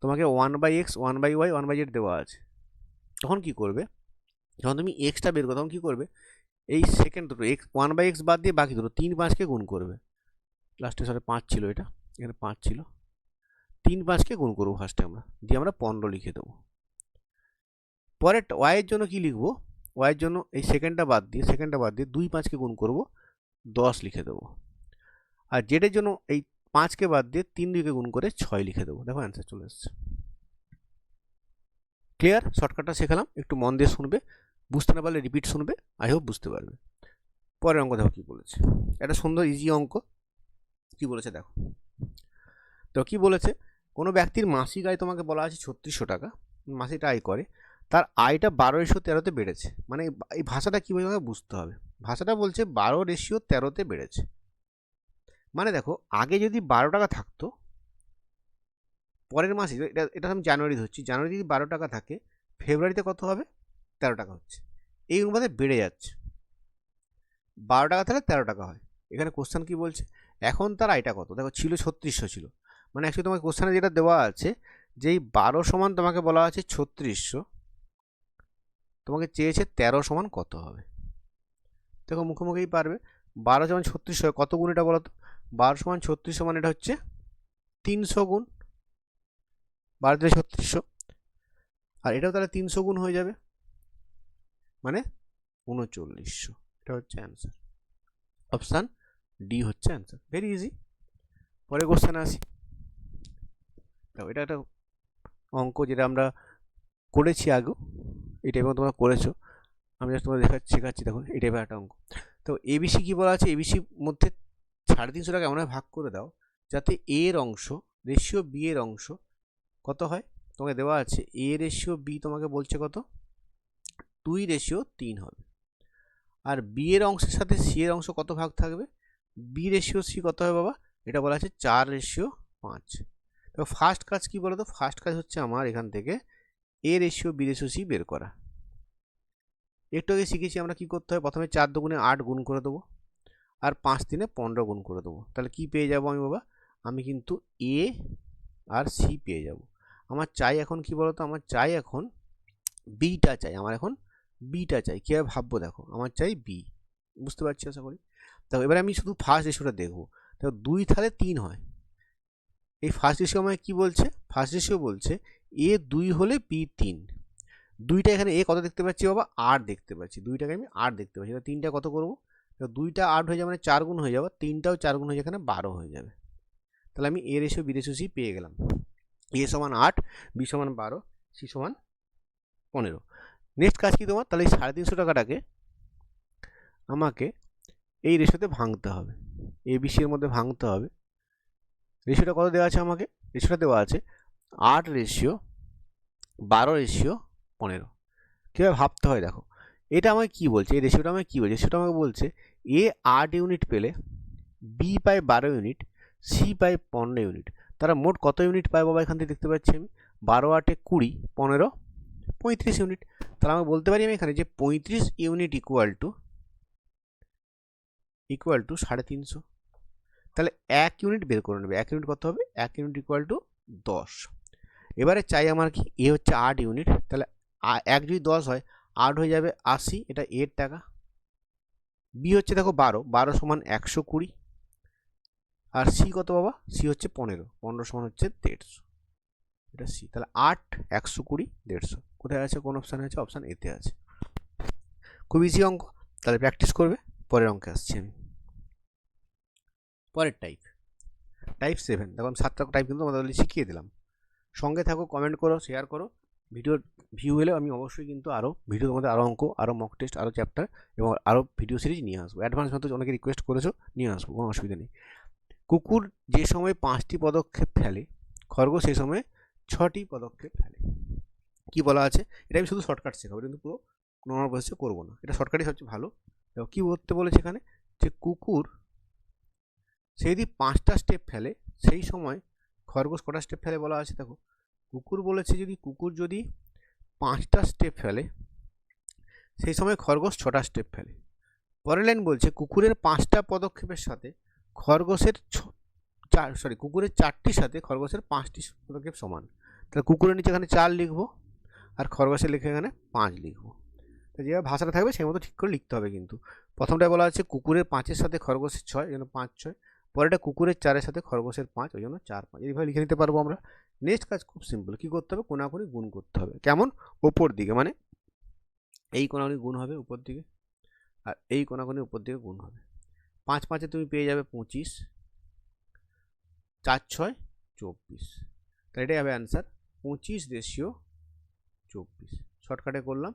তোমাকে 1/x 1/y 1/z দেওয়া আছে। তখন কি করবে, যখন তুমি এক্সটা বের করো তখন কী করবে, এই সেকেন্ড দুটো x 1/x বাদ দিয়ে বাকি দুটো 3 5কে গুণ করবে। লাস্টে সরে 5 ছিল, এটা এখানে 5 ছিল, 3 5কে গুণ করবো ফার্স্টে আমরা, দিয়ে আমরা 15 লিখে দেবো। পরে ওয়াইয়ের জন্য কি লিখবো, ওয়াইয়ের জন্য এই সেকেন্ডটা বাদ দিয়ে 2 5কে গুণ করবো, 10 লিখে দেবো। আর জেডের জন্য এই 5কে বাদ দিয়ে 3 2কে গুণ করে 6 লিখে দেবো। দেখো অ্যান্সার চলে এসছে। ক্লিয়ার? শর্টকাটটা শেখালাম, একটু মন দিয়ে শুনবে, বুঝতে না পারলে রিপিট শুনবে, আই হোপ বুঝতে পারবে। পরের অঙ্ক দেখো কী বলেছে, একটা সুন্দর ইজি অঙ্ক। কি বলেছে দেখো, তো কি বলেছে, কোনো ব্যক্তির মাসিক আয় তোমাকে বলা আছে 3600 টাকা, মাসিক আয় করে, তার আয়টা 12:13 বেড়েছে। মানে এই ভাষাটা কীভাবে বুঝতে হবে, ভাষাটা বলছে 12:13 বেড়েছে। মানে দেখো আগে যদি 12 টাকা থাকতো, পরের মাসে এটা আমি জানুয়ারি ধরছি, জানুয়ারি যদি 12 টাকা থাকে, ফেব্রুয়ারিতে কত হবে? 13 টাকা হচ্ছে। এই অনুপাতে বেড়ে যাচ্ছে। 12 টাকা তাহলে 13 টাকা হয়। এখানে কোশ্চেন কি বলছে? এখন তার আয়টা কত? দেখো ছিল 3600 ছিল, মানে অ্যাকচুয়ালি তোমাকে কোশ্চেনে যেটা দেওয়া আছে যে এই 12 সমান তোমাকে বলা আছে 3600, তোমাকে চেয়েছে 13 সমান কত হবে। দেখো মুখোমুখিই পারবে। 12 যেমন 3600 হয়, কত গুণ এটা বলো তো? 12 সমান 3600 মানে এটা হচ্ছে 300 গুণ। 12 থেকে 3600, আর এটাও তাহলে 300 গুণ হয়ে যাবে, মানে 3900। এটা হচ্ছে অ্যান্সার। অপশান ডি হচ্ছে অ্যান্সার। Very easy. পরে কোশ্চেনে আসি। দেখো এটা একটা অঙ্ক যেটা আমরা করেছি আগেও, এই টাইপের তোমরা করেছো, আমি জাস্ট তোমাদের শেখাচ্ছি। দেখো এই টাইপের একটা অঙ্ক। তো এবিসি কি বলা আছে? এবিসির মধ্যে 350 টাকা এমনভাবে ভাগ করে দাও যাতে এ এর অংশ রেশিও বি এর অংশ কত হয়। তোমাকে দেওয়া আছে এ রেশিও বি তোমাকে বলছে কত? 2:3 হবে। আর বি এর অংশের সাথে সি এর অংশ কত ভাগ থাকবে? বি রেশিও সি কত হবে বাবা? এটা বলা আছে 4:5। তো ফার্স্ট কাজ কি বলো তো? ফার্স্ট কাজ হচ্ছে আমার এখান থেকে এ রেশিও বি রেশিও সি বের করা। একটু আগে শিখেছি আমরা কি করতে হয়। প্রথমে 4 দুগুণে 8 গুণ করে দেবো, আর 5 3 15 গুণ করে দেবো। তাহলে কি পেয়ে যাবো আমি বাবা? আমি কিন্তু এ আর সি পেয়ে যাব। আমার চাই এখন কি বলতো? আমার চাই এখন বিটা চাই। আমার এখন বিটা চাই। কীভাবে ভাববো দেখো, আমার চাই বি। বুঝতে পারছি আশা করি। দেখো এবারে আমি শুধু ফার্স্ট রেশিওটা দেখবো। দেখো 2 তাহলে 3 হয়। এই ফার্স্ট রেশিও আমায় কী বলছে? ফার্স্ট রেশিও বলছে এ 2 হলে বি 3। 2টা এখানে এ কত দেখতে পাচ্ছি বাবা? 8 দেখতে পাচ্ছি। 2টাকে আমি 8 দেখতে পাচ্ছি। এবার 3টা কত করবো? 2টা 8 হয়ে যাবে, মানে 4 গুণ হয়ে যাবে। 3টাও 4 গুণ হয়ে এখানে 12 হয়ে যাবে। তাহলে আমি A ratio B ratio C পেয়ে গেলাম। এ সমান 8, বি সমান 12, সি সমান 15। নেক্সট কাজ কি তোমার? তাহলে এই 350 টাকাটাকে আমাকে এই রেশিওতে ভাঙতে হবে, এ বি সি এর মধ্যে ভাঙতে হবে। রেশিওটা কত দেওয়া আছে আমাকে? রেশিওটা দেওয়া আছে 8:12:15। কীভাবে ভাবতে হয় দেখো, এটা আমাকে কী বলছে? এই রেশিওটা আমাকে কী বলছে? রেশিওটা আমাকে বলছে এ 8 ইউনিট পেলে বি পায় 12 ইউনিট, সি পায় 15 ইউনিট। তারা মোট কত ইউনিট পায় বাবা? এখান থেকে দেখতে পাচ্ছি আমি 12 8 20, 15 35 ইউনিট। তাহলে আমি বলতে পারি আমি এখানে যে 35 ইউনিট ইকুয়াল টু 350। তাহলে 1 ইউনিট বের করে নেবে। 1 ইউনিট কত হবে? 1 ইউনিট ইকুয়াল টু 10। এবারে চাই আমার কি? এ হচ্ছে 8 ইউনিট, তাহলে 1 যদি 10 হয় 8 হয়ে যাবে 80, এটা এর টাকা। বি হচ্ছে দেখো 12 সমান 120। আর সি কত বাবা? সি হচ্ছে 15 সমান হচ্ছে 150। এটা সি। তাহলে 8 120 150 কোথায় আছে? কোন অপশানে আছে? অপশান এতে আছে। খুব ইজি অঙ্ক, তাহলে প্র্যাকটিস করবে। পরের অঙ্কে আসছি আমি। পরের টাইপ 7। দেখো আমি 7টা টাইপ কিন্তু তোমাদের শিখিয়ে দিলাম। সঙ্গে থাকো, কমেন্ট করো, শেয়ার করো। ভিডিওর ভিউ হলে আমি অবশ্যই কিন্তু আরও ভিডিও তোমাদের, আরও অঙ্ক, আরও মক টেস্ট, আরও চ্যাপ্টার এবং আরও ভিডিও সিরিজ নিয়ে আসবো। অ্যাডভান্স মতো অনেকে রিকোয়েস্ট করেছো, নিয়ে আসবো, কোনো অসুবিধা নেই। কুকুর যে সময় 5টি পদক্ষেপ ফেলে, খরগোশ সেই সময় 6টি পদক্ষেপ ফেলে। কি বলা আছে? এটা আমি শুধু শর্টকাট শেখাবো, কিন্তু পুরো নর্মাল প্রসেসে করবো না। এটা শর্টকাটই সবচেয়ে ভালো। দেখো কী করতে বলেছে এখানে, যে কুকুর সে যদি 5টা স্টেপ ফেলে, সেই সময় খরগোশ কটা স্টেপ ফেলে বলা আছে। দেখো কুকুর বলেছে কুকুর যদি 5টা স্টেপ ফেলে, সেই সময় খরগোশ 6টা স্টেপ ফেলে। পরের লাইন বলছে কুকুরের 5টা পদক্ষেপের সাথে খরগোশের কুকুরের 4টির সাথে খরগোশের 5টি পদক্ষেপ সমান। তাহলে কুকুরের নিচে এখানে 4 লিখবো, আর খরগোশের লিখে এখানে 5 লিখবো। তো যেভাবে ভাষাটা থাকবে সেই মতো ঠিক করে লিখতে হবে। কিন্তু প্রথমটায় বলা আছে কুকুরের 5-এর সাথে খরগোশের 6, এই জন্য 5 6। পরেরটা কুকুরের 4-এর সাথে খরগোশের 5, ওই জন্য 4 5। এইভাবে লিখে নিতে পারবো আমরা। নেক্সট কাজ খুব সিম্পল। কী করতে হবে? কোনাকুনি গুণ করতে হবে। কেমন? ওপর দিকে, মানে এই কোনাকুনি গুণ হবে উপর দিকে, আর এই কোনাকুনি উপর দিকে গুণ হবে। 5 5-এ তুমি পেয়ে যাবে 25, 4 6 24। তাহলে এটাই হবে অ্যান্সার, 25:24। শর্টকাটে করলাম,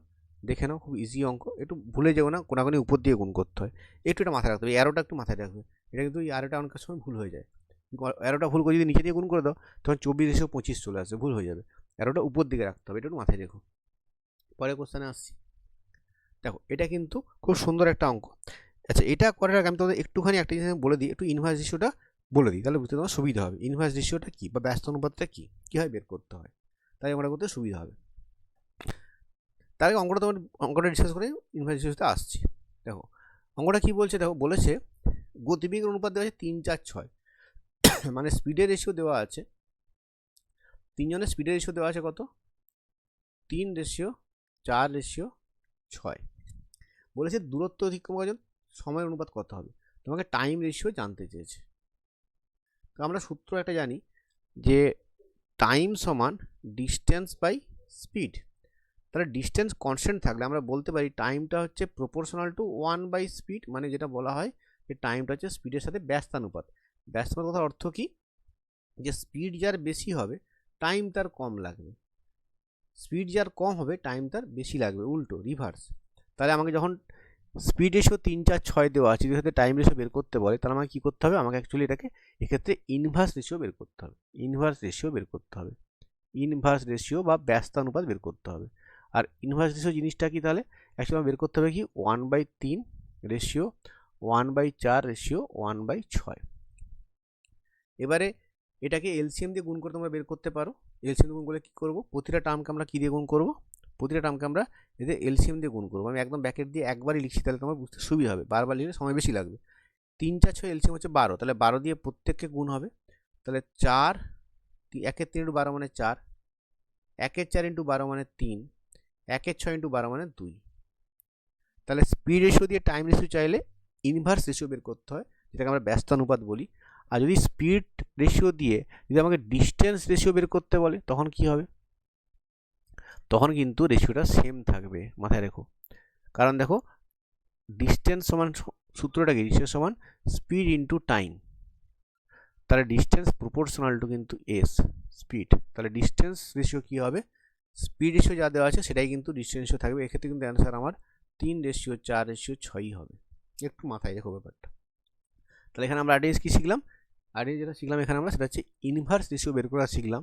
দেখে নাও, খুব ইজি অঙ্ক। একটু ভুলে যাবো না, কোনাকুনি উপর দিয়ে গুণ করতে হয়। একটু এটা মাথায় রাখতে হবে, অ্যারোটা একটু মাথায় রাখবে। এটা কিন্তু এই অ্যারোটা অনেক সময় ভুল হয়ে যায়। অ্যারোটা ভুল করে যদি নিচে দিয়ে গুণ করে দাও, তখন 24:25 চলে আসবে, ভুল হয়ে যাবে। অ্যারোটা উপর দিকে রাখতে হবে, এটা একটু মাথায় রেখো। পরের কোশ্চেনে আসছি। দেখো এটা কিন্তু খুব সুন্দর একটা অঙ্ক। আচ্ছা, এটা করার আগে আমি তোমাদের একটুখানি একটা জিনিস বলে দিই, একটু ইনভার্স রেশিওটা বলে দিই, তাহলে বুঝতে তোমার সুবিধা হবে। ইনভার্স রেশিওটা কী, বা ব্যস্ত অনুপাতটা কী, কীভাবে বের করতে হয়, তাই আমরা করতে সুবিধা হবে। তার আগে অঙ্কটা ডিসকাস করে ইনভার্স রেশিওতে আসছি। দেখো অঙ্কটা কী বলছে, দেখো বলেছে গতিবেগের অনুপাত দেওয়া আছে 3, 4, 6, মানে স্পিডের রেশিও দেওয়া আছে, তিনজনের স্পিডের রেশিও দেওয়া আছে কত, 3:4:6। বলেছে দূরত্ব অতিক্রম করার জন্য সময়ের অনুপাত কত হবে, তোমাকে টাইম রেশিও জানতে চেয়েছে। তো আমরা সূত্র একটা জানি যে টাইম সমান ডিস্টেন্স বাই স্পিড। তাহলে ডিস্টেন্স কনস্ট্যান্ট থাকলে আমরা বলতে পারি টাইমটা হচ্ছে প্রপোর্শনাল টু 1/স্পিড, মানে যেটা বলা হয় যে টাইমটা হচ্ছে স্পিডের সাথে ব্যস্তানুপাত। ব্যস্তানুপাত কথার অর্থ কি, যে স্পিড যার বেশি হবে টাইম তার কম লাগবে, স্পিড যার কম হবে টাইম তার বেশি লাগবে, উল্টো রিভার্স। তাহলে আমাকে যখন স্পিড রেশিও 3, 4, 6 দেওয়া আছে, যদি সাথে টাইম রেশিও বের করতে বলে, তাহলে আমাকে কী করতে হবে, আমাকে অ্যাকচুয়ালি এটাকে এক্ষেত্রে ইনভার্স রেশিও বের করতে হবে, ইনভার্স রেশিও বা ব্যস্তানুপাত বের করতে হবে। আর ইনভার্স রেশিও জিনিসটা কি, তাহলে অ্যাকচুয়ালি বের করতে হবে কি 1/3 রেশিও 1/4 রেশিও 1/6। এবারে এটাকে এলসিএম দিয়ে গুণ করে তোমরা বের করতে পারো। এলসিএম দিয়ে গুণ করলে কী করবো, প্রতিটা টার্মকে আমরা কী দিয়ে গুণ করবো, প্রতিটা টার্মকে আমরা এদের এলসিএম দিয়ে গুণ করবো। আমি একদম ব্যাকেট দিয়ে একবারই লিখছি, তাহলে তোমার বুঝতে সুবিধা হবে, বারবার লিখলে সময় বেশি লাগবে। 3, 4, 6 এলসিএম হচ্ছে 12, তাহলে 12 দিয়ে প্রত্যেককে গুণ হবে, তাহলে 4, 1-এর 3 × 12 মানে 4, 1-এর 4 × 12 মানে 3, 1-এর 6 × 12 মানে 2। তাহলে স্পিড রেশিও দিয়ে টাইম রেশিও চাইলে ইনভার্স রেশিও বের করতে হয়, যেটাকে আমরা ব্যস্তানুপাত বলি। আর যদি স্পিড রেশিও দিয়ে যদি আমাকে ডিস্টেন্স রেশিও বের করতে বলে, তখন কি হবে, তখন কিন্তু রেশিওটা সেম থাকবে, মাথায় রেখো। কারণ দেখো ডিস্টেন্স সমান, সূত্রটা কি, ডিস্টেন্স সমান স্পিড ইন্টু টাইম, তাহলে ডিস্টেন্স প্রপোর্শনাল টু কিন্তু স্পিড। তাহলে ডিস্টেন্স রেশিও কী হবে, স্পিড রেশিও যা দেওয়া আছে সেটাই কিন্তু ডিস্টেন্স রেশিও থাকবে। এক্ষেত্রে কিন্তু অ্যান্সার আমার 3:4:6 হবে। একটু মাথায় রেখো ব্যাপারটা। তাহলে এখানে আমরা আরডিএস কী শিখলাম, আরডিএস যেটা শিখলাম এখানে আমরা, সেটা হচ্ছে ইনভার্স রেশিও বের করা শিখলাম।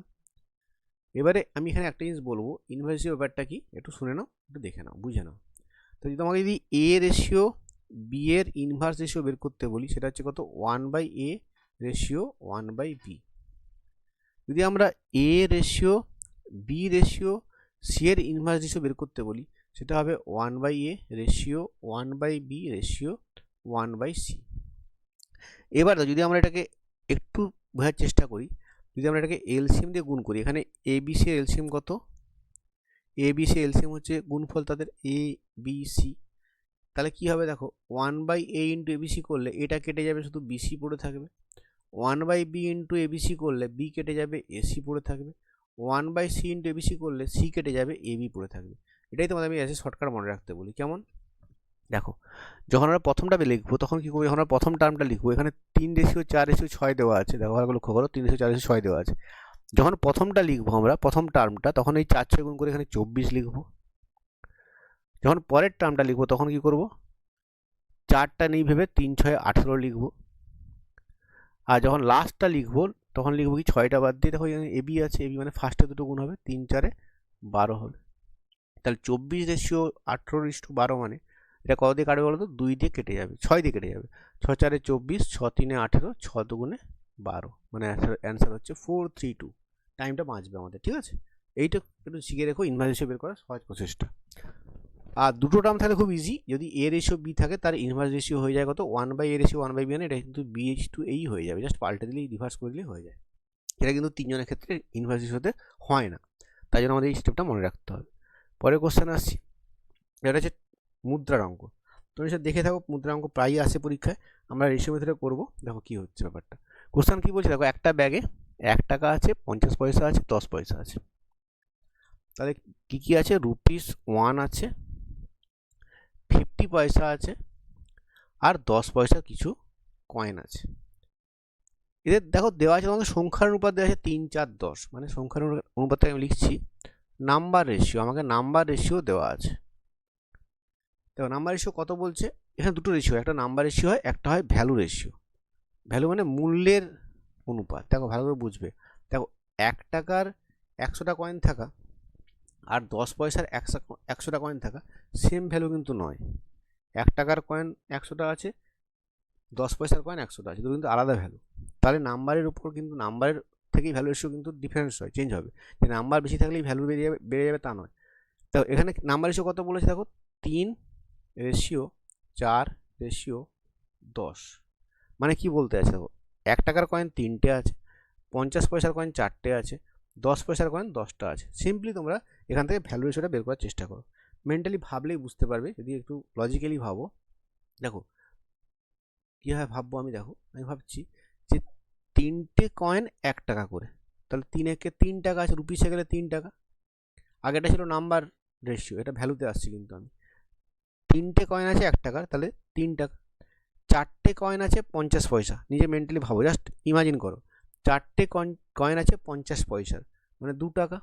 এবারে আমি এখানে একটা জিনিস বলবো, ইনভার্স রেশিও ব্যাপারটা কি একটু শুনে নাও, একটু দেখে নাও, বুঝে নাও। তো যদি তোমাকে যদি এ রেশিও বি এর ইনভার্স রেশিও বের করতে বলি, সেটা হচ্ছে কত, 1/a রেশিও 1/b। যদি আমরা এ রেশিও বি রেশিও সি এর ইনভার্স রেশিও বের করতে বলি, সেটা হবে 1/a ratio 1/b ratio 1/c। এবার যদি আমরা এটাকে একটু বোঝার চেষ্টা করি, যদি আমরা এটাকে এলসিএম দিয়ে গুণ করি, এখানে এ বি সি এর এলসিএম কত, এ বি সি এলসিএম হচ্ছে গুণফল তাদের এ বি সি। তাহলে কি হবে দেখো, 1/a ইন্টু এবিসি করলে এটা কেটে যাবে, শুধু বিসি পড়ে থাকবে। 1/b ইন্টু এবিসি করলে বি কেটে যাবে, এসি পড়ে থাকবে। 1/c ইন্টু এবিসি করলে সি কেটে যাবে, এবি পড়ে থাকবে। এটাই তোমাদের আমি অ্যাজ এ শর্টকাট মনে রাখতে বলি। কেমন, দেখো যখন আমরা প্রথমটা লিখবো তখন কী করবো, যখন আমরা প্রথম টার্মটা লিখবো, এখানে 3:4:6 দেওয়া আছে, দেখো ভালো লক্ষ্য করো, 3:4:6 দেওয়া আছে। যখন প্রথমটা লিখবো আমরা, প্রথম টার্মটা, তখন এই 4 গুণ করে এখানে 24 লিখবো। যখন পরের টার্মটা লিখবো তখন কি করব, 4টা নেই ভেবে 3×6=18 লিখবো। আর যখন লাস্টটা লিখবো তখন লিখবো কি 6টা বাদ দিয়ে, দেখো এখানে এবি আছে, এবি মানে ফার্স্টে দুটো গুণ হবে, 3×4=12 হবে। তাহলে 24:18:12 মানে এটা কত দিয়ে কাটবে বলো তো, 2 দিয়ে কেটে যাবে, 6 দিয়ে কেটে যাবে। 6×4=24, 6×3=18, 6×2=12, মানে অ্যান্সার হচ্ছে 432। টাইমটা বাঁচবে আমাদের, ঠিক আছে। এইটা একটু শিখে রেখো, ইনভার্স রেশিও বের করার সহজ প্রসেসটা। আর দুটো টার্ম থাকলে খুব ইজি, যদি এ রেশিও বি থাকে তার ইনভার্স রেশিও হয়ে যায় কত, 1/a রেশিও 1/b, মানে এটা কিন্তু BH2A হয়ে যাবে, জাস্ট পাল্টে দিলেই রিভার্স করে দিলেই হয়ে যায়। এটা কিন্তু তিনজনের ক্ষেত্রে ইনভার্স রেশিওতে হয় না, তাই জন্য আমাদের এই স্টেপটা মনে রাখতে হবে। পরের কোশ্চেন আসছি, এটা হচ্ছে মুদ্রার অঙ্ক। তুমি সেটা দেখে থাকো, মুদ্রার অঙ্ক প্রায়ই আসে পরীক্ষায়, আমরা রেশিও মেথডে করবো। দেখো কি হচ্ছে ব্যাপারটা, কোশ্চেন কি বলছে, দেখো একটা ব্যাগে 1 টাকা আছে, 50 পয়সা আছে, 10 পয়সা আছে। তাহলে কি কি আছে, ₹1 আছে, 50 পয়সা আছে, আর 10 পয়সার কিছু কয়েন আছে। এদের দেখো দেওয়া আছে তোমাকে সংখ্যার অনুপাত দেওয়া আছে 3, 4, 10, মানে সংখ্যার অনুপাতে আমি লিখছি নাম্বার রেশিও, আমাকে নাম্বার রেশিও দেওয়া আছে। দেখো নাম্বার রেশিও কত বলছে, এখানে দুটো রেশিও, একটা নাম্বার রেশিও হয়, একটা হয় ভ্যালু রেশিও। ভ্যালু মানে মূল্যের অনুপাত। দেখো ভালো করে বুঝবে, দেখো 1 টাকার 100টা কয়েন থাকা আর 10 পয়সার 100টা কয়েন থাকা সেম ভ্যালু কিন্তু নয়। 1 টাকার কয়েন 100টা আছে, 10 পয়সার কয়েন 100টা আছে, দুটো কিন্তু আলাদা ভ্যালু। তাহলে নাম্বারের উপর কিন্তু, নাম্বারের থেকেই ভ্যালু রেশিও কিন্তু ডিফারেন্স হয়, চেঞ্জ হবে। যে নাম্বার বেশি থাকলেই ভ্যালু বেড়ে যাবে তা নয়। তো এখানে নাম্বার রেশিও কত বলেছে দেখো, 3:4:10। মানে কি বলতে আছে দেখো, 1 টাকার কয়েন 3টে আছে, 50 পয়সার কয়েন 4টে আছে, 10 পয়সার কয়েন 10টা আছে। সিম্পলি তোমরা এখান থেকে ভ্যালু রেশিওটা বের করার চেষ্টা করো। মেন্টালি ভাবলেই বুঝতে পারবে, যদি একটু লজিক্যালি ভাবো। দেখো কীভাবে ভাববো আমি, দেখো আমি ভাবছি যে 3টে কয়েন 1 টাকা করে, তাহলে 3 3 টাকা আছে, রুপিসে গেলে 3 টাকা। আগেটা ছিল নাম্বার রেশিও, এটা ভ্যালুতে আসছে কিন্তু আমি। 3টে কয়েন আছে 1 টাকার, তাহলে 3 টাকা। 4টে কয়েন আছে 50 পয়সা, নিজে মেন্টালি ভাবো, জাস্ট ইমাজিন করো। 4টে কয়েন আছে 50 পয়সার, মানে 2 টাকা।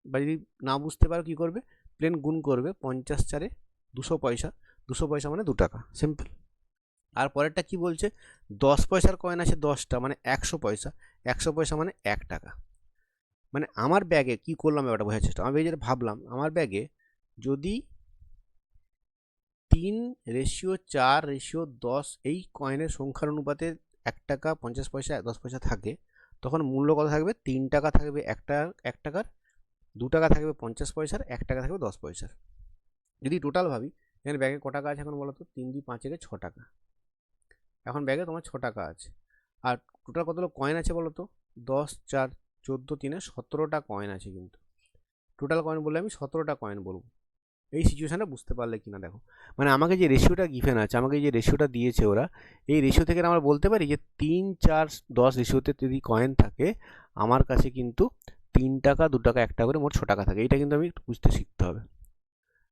বা যদি না বুঝতে পারো কী করবে, প্লেন গুণ করবে, 50 × 200 পয়সা, 200 পয়সা মানে 2 টাকা, সিম্পল। আর পরেরটা কি বলছে, 10 পয়সার কয়েন আছে 10টা, মানে 100 পয়সা, 100 পয়সা মানে 1 টাকা। মানে আমার ব্যাগে কি করলাম ব্যাপারটা বোঝার চেষ্টা, আমি যেটা ভাবলাম, আমার ব্যাগে যদি 3:4:10 এই কয়েনের সংখ্যার অনুপাতে 1 টাকা 50 পয়সা 10 পয়সা থাকে, তখন মূল্য কত থাকবে, 3 টাকা থাকবে 1 টাকার, 2 টাকা থাকবে 50 পয়সার, 1 টাকা থাকবে 10 পয়সার। যদি টোটাল ভাবি, এখানে ব্যাগে ক টাকা আছে এখন বলো তো, 3 2 5 6 টাকা। এখন ব্যাগে তোমার 6 টাকা আছে। আর টোটাল কতগুলো কয়েন আছে বলো তো, 10 4 14 3 17টা কয়েন আছে। কিন্তু টোটাল কয়েন বললে আমি 17টা কয়েন বলবো। এই সিচুয়েশানটা বুঝতে পারলে কিনা দেখো, মানে আমাকে যে রেশিওটা গিভেন আছে, আমাকে যে রেশিওটা দিয়েছে ওরা, এই রেশিও থেকে আমরা বলতে পারি যে 3 4 10 রেশিওতে যদি কয়েন থাকে, আমার কাছে কিন্তু 3 টাকা 2 টাকা 1 টাকা করে মোট 6 টাকা থাকে। এটা কিন্তু আমি বুঝতে শিখতে হবে,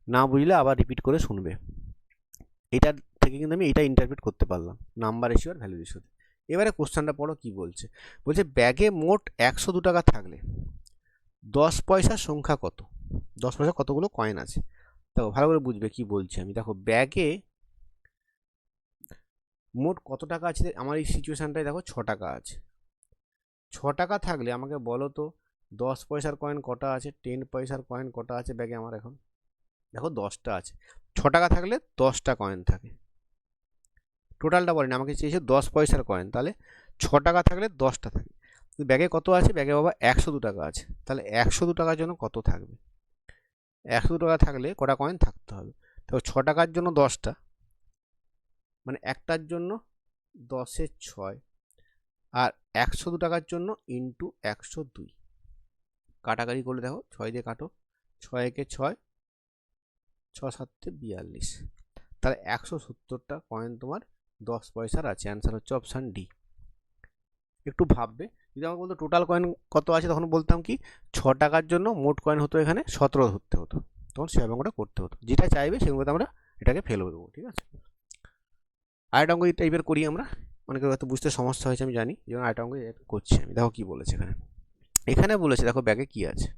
না বুঝলে আবার রিপিট করে শুনবে। এটা থেকে কিন্তু আমি এটা ইন্টারপ্রেট করতে পারলাম নাম্বার রেশিও আর ভ্যালু রেশিওতে। এবারে কোশ্চেনটা পড়ো কি বলছে। বলছে ব্যাগে মোট 102 টাকা থাকলে 10 পয়সার সংখ্যা কত, 10 পয়সা কতগুলো কয়েন আছে। দেখো ভালো করে বুঝবে কি বলছি আমি। দেখো ব্যাগে মোট কত টাকা আছে, আমার এই সিচুয়েশানটায় দেখো 6 টাকা আছে। 6 টাকা থাকলে আমাকে বলো তো 10 পয়সার কয়েন কটা আছে, 10 পয়সার কয়েন কটা আছে ব্যাগে আমার এখন। দেখো 10টা আছে। 6 টাকা থাকলে 10টা কয়েন থাকে। টোটালটা বলেনি, আমাকে চেয়েছে 10 পয়সার কয়েন, তাহলে 6 টাকা থাকলে 10টা থাকে। ব্যাগে কত আছে, ব্যাগে বাবা 102 টাকা আছে, তাহলে 102 টাকার জন্য কত থাকবে। 102 টাকা থাকলে কটা কয়েন থাকতে হবে, তো 6 টাকার জন্য 10টা, মানে একটার জন্য 10 × 6, আর 102 টাকার জন্য ইন্টু 102। কাটাকাটি করলে দেখো 6 দিয়ে কাটো, 6 একে 6, 6 7 42, তাহলে 170টা কয়েন তোমার 10 পয়সার আছে। অ্যান্সার হচ্ছে অপশান ডি। একটু ভাববে, যদি আমাকে বলতো টোটাল কয়েন কত আছে, তখন বলতাম কি 6 টাকার জন্য মোট কয়েন হতো এখানে 17 ধরতে হতো, তখন সে অঙ্কটা করতে হতো। যেটা চাইবে সেগুলোতে আমরা এটাকে ফেলে দেবো, ঠিক আছে। আরেকটা অঙ্ক এই টাইপের করি আমরা, অনেকের হয়তো বুঝতে সমস্যা হয়েছে আমি জানি, যেমন আরেকটা অঙ্ক করছি আমি। দেখো কি বলেছে এখানে। এখানে বলেছে দেখো ব্যাগে কি আছে,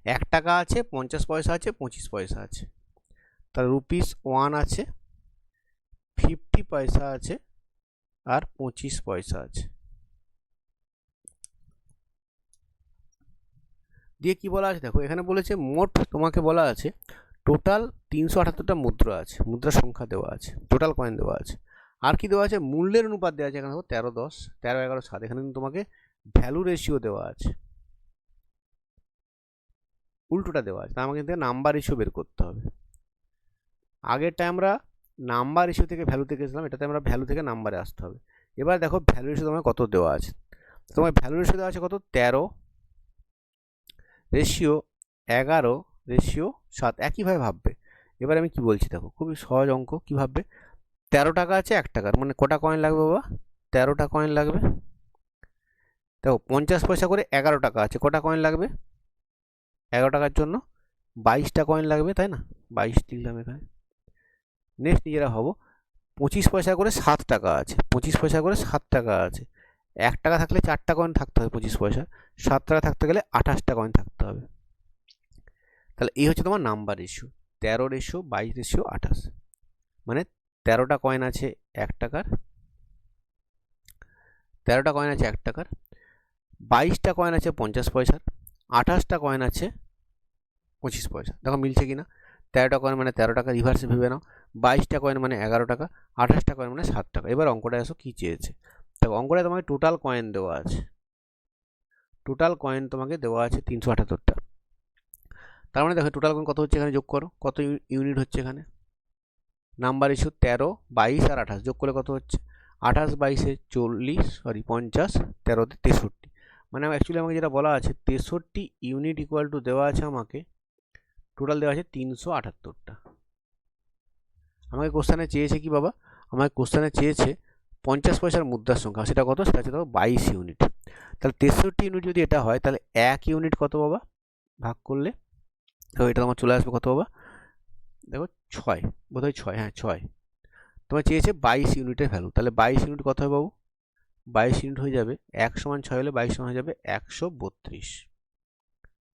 1 টাকা আছে, 50 পয়সা আছে, 25 পয়সা আছে, তার ₹1 আছে, 50 পয়সা আছে, আর 25 পয়সা আছে। দিয়ে কি বলা আছে দেখো, এখানে বলেছে মোট, তোমাকে বলা আছে টোটাল 378টা মুদ্রা আছে, মুদ্রার সংখ্যা দেওয়া আছে, টোটাল কয়েন দেওয়া আছে। আর কি দেওয়া আছে, মূল্যের অনুপাত দেওয়া আছে। এখানে দেখো 13 10, 13 11 7। এখানে কিন্তু তোমাকে ভ্যালু রেশিও দেওয়া আছে, উল্টোটা দেওয়া আছে, তার আমাকে কিন্তু নাম্বার রেশিও বের করতে হবে। আগেরটা আমরা নাম্বার রেশিও থেকে ভ্যালুতে গেছিলাম, এটাতে আমরা ভ্যালু থেকে নাম্বারে আসতে হবে। এবার দেখো ভ্যালু রেশিও তোমার কত দেওয়া আছে, তোমার ভ্যালু রেশিও দেওয়া আছে কত, 13:11:7। একইভাবে ভাববে। এবার আমি কি বলছি দেখো, খুবই সহজ অঙ্ক। কি ভাববে, 13 টাকা আছে 1 টাকার, মানে কটা কয়েন লাগবে বাবা, 13টা কয়েন লাগবে। দেখো 50 পয়সা করে 11 টাকা আছে, কটা কয়েন লাগবে, 11 টাকার জন্য 22টা কয়েন লাগবে, তাই না, 22 লিখলাম এখানে। নেক্সট নিজেরা হবো, 25 পয়সা করে 7 টাকা আছে, 25 পয়সা করে 7 টাকা আছে। 1 টাকা থাকলে 4টা কয়েন থাকতে হবে 25 পয়সা, 7 টাকা থাকতে গেলে 28টা কয়েন থাকতে হবে। তাহলে এই হচ্ছে তোমার নাম্বার রেশিও, 13:22:28। মানে 13টা কয়েন আছে 1 টাকার, 13টা কয়েন আছে 1 টাকার, 22টা কয়েন আছে 50 পয়সার, 28টা কয়েন আছে 25 পয়সা। দেখো মিলছে কিনা, 13টা কয়েন মানে 13 টাকা, রিভার্সে ভেবে নাও। 22টা কয়েন মানে 11 টাকা, 28টা কয়েন মানে 7 টাকা। এবার অঙ্কটা এসো কী চেয়েছে। দেখো অঙ্কটা তোমাকে টোটাল কয়েন দেওয়া আছে, টোটাল কয়েন তোমাকে দেওয়া আছে 378টা। তার মানে দেখো টোটাল কত হচ্ছে, এখানে যোগ করো কত ইউনিট হচ্ছে। এখানে নাম্বার রেশিও 13, 22 আর 28 যোগ করলে কত হচ্ছে, 28 22 40 50, 13 63। মানে অ্যাকচুয়ালি আমাকে যেটা বলা আছে 63 ইউনিট ইকুয়াল টু দেওয়া আছে আমাকে, টোটাল দেওয়া আছে 378টা। আমাকে কোশ্চেনে চেয়েছে কি বাবা, আমাকে কোশ্চেনে চেয়েছে 50 পয়সার মুদ্রার সংখ্যা, সেটা কত, সেটা হচ্ছে 22 ইউনিট। তাহলে 63 ইউনিট যদি এটা হয় তাহলে 1 ইউনিট কত বাবা, ভাগ করলে তো এটা তোমার চলে আসবে কত বাবা, দেখো 6, বোধহয় 6, হ্যাঁ 6। তোমার চেয়েছে 22 ইউনিটের ভ্যালু, তাহলে 22 ইউনিট কত হবে বাবু, 22 ইউনিট হয়ে যাবে 1 সমান 6 হলে 22 সমান হয়ে যাবে 132।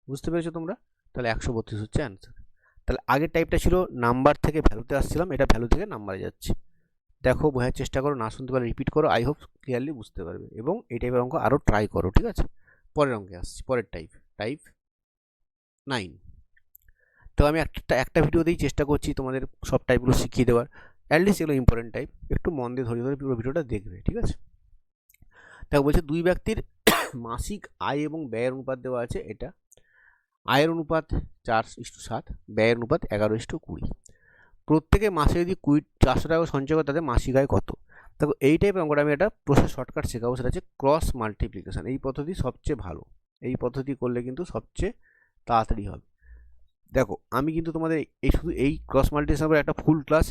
বুঝতে পেরেছো তোমরা? তাহলে 132 হচ্ছে অ্যান্সার। তাহলে আগের টাইপটা ছিল নাম্বার থেকে ভ্যালুতে আসছিলাম, এটা ভ্যালু থেকে নাম্বারে যাচ্ছে। দেখো বোঝার চেষ্টা করো, না শুনতে পারলে রিপিট করো, আই হোপ ক্লিয়ারলি বুঝতে পারবে। এবং এই টাইপের অঙ্ক আরও ট্রাই করো, ঠিক আছে? পরের অঙ্কে আসছি, পরের টাইপ 9। তো আমি একটা ভিডিওতেই চেষ্টা করছি তোমাদের সব টাইপগুলো শিখিয়ে দেওয়ার, অ্যাটলিস্ট এগুলো ইম্পর্টেন্ট টাইপ, একটু মন দিয়ে ধরে ধরে পুরো ভিডিওটা দেখবে, ঠিক আছে? দেখো বলছে দুই ব্যক্তির মাসিক আয় এবং ব্যয়ের অনুপাত দেওয়া আছে। এটা আয়ের অনুপাত 4:7, ব্যয়ের অনুপাত 11:20। প্রত্যেকে মাসে যদি 400 টাকা সঞ্চয় করে তাদের মাসিক আয় কত? দেখো এই টাইপের অঙ্কটা আমি একটা প্রসেস শর্টকাট শেখাবো, সেটা হচ্ছে ক্রস মাল্টিপ্লিকেশন। এই পদ্ধতি সবচেয়ে ভালো, এই পদ্ধতি করলে কিন্তু সবচেয়ে তাড়াতাড়ি হবে। দেখো আমি কিন্তু তোমাদের শুধু এই ক্রস মাল্টিপ্লিকেশনের একটা ফুল ক্লাস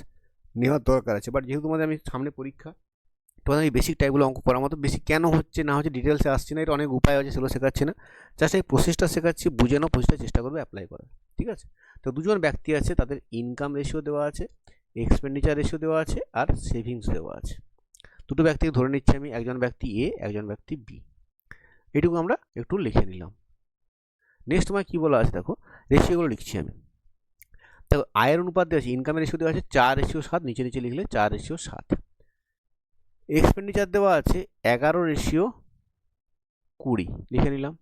নেওয়ার দরকার আছে, বাট যেহেতু তোমাদের আমি সামনে পরীক্ষা, তোমাদের আমি বেসিক টাইপগুলো অঙ্ক করার মতো, বেশি কেন হচ্ছে না হচ্ছে ডিটেলসে আসছে না, এটা অনেক উপায় আছে, সেগুলো শেখাচ্ছি না, জাস্ট এই প্রসেসটা শেখাচ্ছি, বুঝে নাও, প্রসেসটা চেষ্টা করবে অ্যাপ্লাই করার, ঠিক আছে? তো দুজন ব্যক্তি আছে, তাদের ইনকাম রেশিও দেওয়া আছে, এক্সপেন্ডিচার রেশিও দেওয়া আছে, আর সেভিংস দেওয়া আছে। দুটো ব্যক্তিকে ধরে নিচ্ছি আমি, একজন ব্যক্তি এ, একজন ব্যক্তি বি, এটুকু আমরা একটু লিখে নিলাম। নেক্সট তোমার কী বলা আছে দেখো, রেশিওগুলো লিখছি আমি। দেখো আয়ের অনুপাত দেওয়া আছে, ইনকামের রেশিও দেওয়া আছে 4:7, নিচে নিচে লিখলে 4:7। এক্সপেন্ডিচার দেওয়া আছে 11:20, লিখে নিলাম।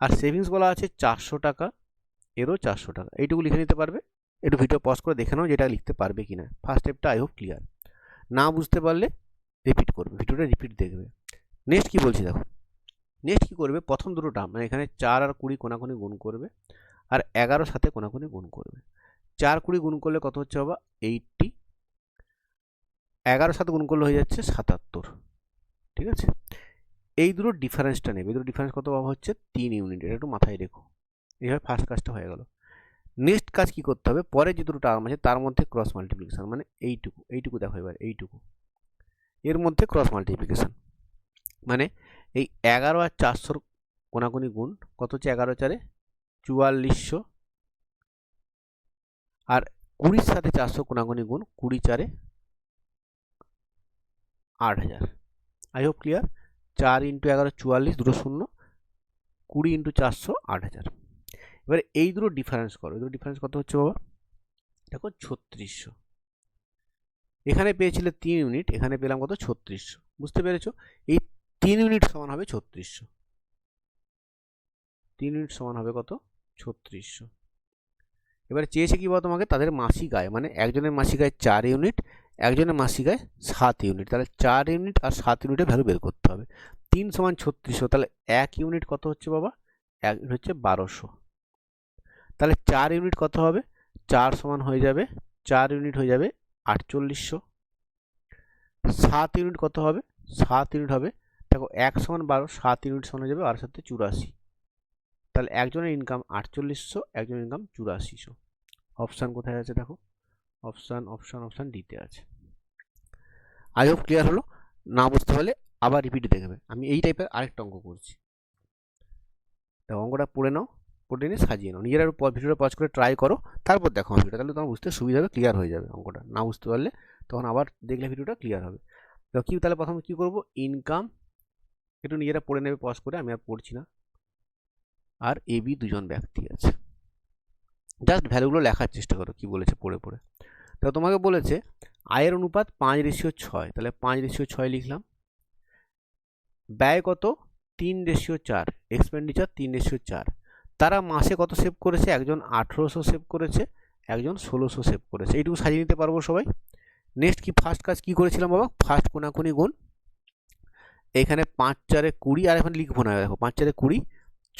আর সেভিংস বলা আছে 400 টাকা, এরও 400 টাকা, এইটুকু লিখে নিতে পারবে। একটু ভিডিও পজ করে দেখে নাও যেটা লিখতে পারবে কিনা। ফার্স্ট স্টেপটা আই হোপ ক্লিয়ার, না বুঝতে পারলে রিপিট করবে, ভিডিওটা রিপিট দেখবে। নেক্সট কি বলছি দেখো, নেক্সট কি করবে, প্রথম দুটো টার্ম মানে এখানে 4 আর 20 কোনাকুনি গুণ করবে, আর 11 সাথে কোনাকুনি গুণ করবে। 4 20 গুণ করলে কত হচ্ছে বাবা, 80, 11 সাথে গুণ করলে হয়ে যাচ্ছে 77, ঠিক আছে? এই দুটো ডিফারেন্সটা নেবে, এই দুটো ডিফারেন্স কত বাবা হচ্ছে 3 ইউনিট, এটা একটু মাথায় রেখো। এইভাবে ফার্স্ট কাজটা হয়ে গেল। নেক্সট কাজ কি করতে হবে, পরে যে দুটো টার্ম আছে তার মধ্যে ক্রস মাল্টিপ্লিকেশন, মানে এইটুকু দেখো এবার, এইটুকু এর মধ্যে ক্রস মাল্টিপ্লিকেশন, মানে এই 11 আর 400 কোনাকুনি গুণ কত হচ্ছে, 11 4 4400, আর 20 সাথে 400 কোনাকুনি গুণ 20 4 8000। I hope clear. 4 × 11 44, দুটো শূন্য, 20 × 400 8000। এবার এই দুটো ডিফারেন্স করো, এই দুটো ডিফারেন্স কত হচ্ছে বাবা, দেখো 3600। এখানে পেয়েছিলে 3 ইউনিট, এখানে পেলাম কত, 3600। বুঝতে পেরেছো? এই 3 ইউনিট সমান হবে 3600, 3 ইউনিট সমান হবে কত, 3600। এবারে চেয়েছে কি বলো তোমাকে, তাদের মাসিক আয়, মানে একজনের মাসিক আয় 4 ইউনিট, একজনের মাসিক আয় 7 ইউনিট, তাহলে 4 ইউনিট আর 7 ইউনিটের ভ্যালু বের করতে হবে। 3 সমান 3600, তাহলে 1 ইউনিট কত হচ্ছে বাবা, 1 ইউনিট হচ্ছে 1200। তাহলে 4 ইউনিট কত হবে, 4 সমান হয়ে যাবে, 4 ইউনিট হয়ে যাবে 4800। 7 ইউনিট কত হবে, 7 ইউনিট হবে, দেখো 1 সমান 12, 7 ইউনিট সমান হয়ে যাবে 8 7 84। তাহলে একজনের ইনকাম 4800, একজনের ইনকাম 8400। অপশান কোথায় আছে দেখো, অপশান ডিতে আছে। আই হোপ ক্লিয়ার হলো। না বুঝতে পারলে আবার রিপিট দেখবে, আমি এই টাইপের আরেকটা অঙ্ক করছি। দেখো অঙ্কটা পড়ে নাও, পড়ে নিয়ে সাজিয়ে নাও, নিজেরা ভিডিওটা পজ করে ট্রাই করো, তারপর দেখো ভিডিওটা, তাহলে তোমার বুঝতে সুবিধা হবে, ক্লিয়ার হয়ে যাবে অঙ্কটা। না বুঝতে পারলে তখন আবার দেখলে ভিডিওটা ক্লিয়ার হবে। তো কি, তাহলে প্রথমে কি করব, ইনকাম একটু নিজেরা পড়ে নেবে পজ করে, আমি আর পড়ছি না। আর এ বি দুজন ব্যক্তি আছে, জাস্ট ভ্যালুগুলো লেখার চেষ্টা করো কি বলেছে পড়ে পড়ে। তো তোমাকে বলেছে আয়ের অনুপাত 5:6, তাহলে 5:6 লিখলাম। ব্যয় কত, 3:4, এক্সপেন্ডিচার 3:4। তারা মাসে কত সেভ করেছে, একজন 1800 সেভ করেছে, একজন 1600 সেভ করেছে, এইটুকু সাজিয়ে নিতে পারবো সবাই। নেক্সট কি, ফার্স্ট কাজ কি করেছিলাম বাবা, ফার্স্ট কোনাকুনি গুণ, এখানে 5 4 20, আর এখন লিখবো না, দেখো 5 4 20,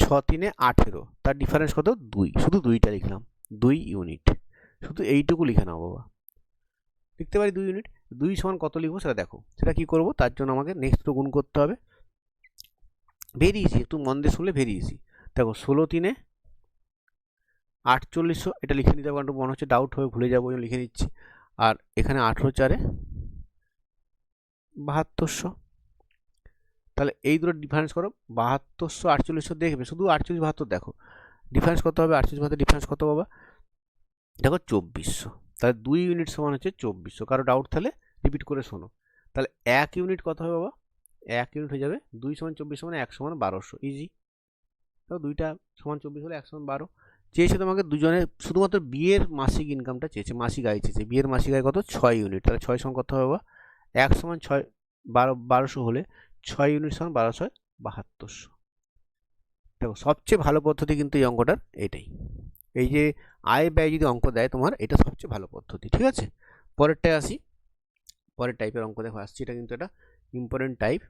6×3 = 18, তার ডিফারেন্স কত 2, শুধু 2টা লিখলাম, 2 ইউনিট, শুধু এইটুকু লিখে নাও বাবা। লিখতে পারি 2 ইউনিট। 2 সমান কত লিখবো সেটা দেখো, সেটা কি করব, তার জন্য আমাকে নেক্সট গুণ করতে হবে। ভেরি ইজি, একটু মন দিয়ে শুনলে ভেরি ইজি। দেখো 16×3 = 4800, এটা লিখে নিতে হবে, কারণ মনে হচ্ছে ডাউট হয়ে ভুলে যাবো, লিখে নিচ্ছি। আর এখানে 18×4 = 7200। তাহলে এই দুটো ডিফারেন্স করো, 7200 4800 দেখবে, শুধু 48 72 দেখো ডিফারেন্স কত হবে। 48 72 ডিফারেন্স কত বাবা, দেখো 2400। তাহলে 2 ইউনিট সমান হচ্ছে 2400। কারো ডাউট থাকলে রিপিট করে শোনো। তাহলে 1 ইউনিট কত হবে বাবা, 1 ইউনিট হয়ে যাবে 2 সমান 24 মানে 1 সমান 1200, ইজি। তো 2টা সমান 24 হলে 1 সমান 12। চেয়েছে তোমাকে দুজনের শুধুমাত্র বিয়ের মাসিক ইনকামটা চেয়েছে, মাসিক আয় চেয়েছে। বিয়ের মাসিক আয় কত, 6 ইউনিট। তাহলে 6 সমান কত হবে বাবা, 1 সমান 6 1200 হলে 6 ইউনিট সমান 1200 দেখো সবচেয়ে ভালো পদ্ধতি কিন্তু এই অঙ্কটার এটাই। এই যে আয় ব্যয় যদি অঙ্ক দেয় তোমার, এটা সবচেয়ে ভালো পদ্ধতি, ঠিক আছে। পরেরটায় আসি, পরের টাইপের অঙ্ক দেখো আসছি। এটা কিন্তু একটা ইম্পর্টেন্ট টাইপ,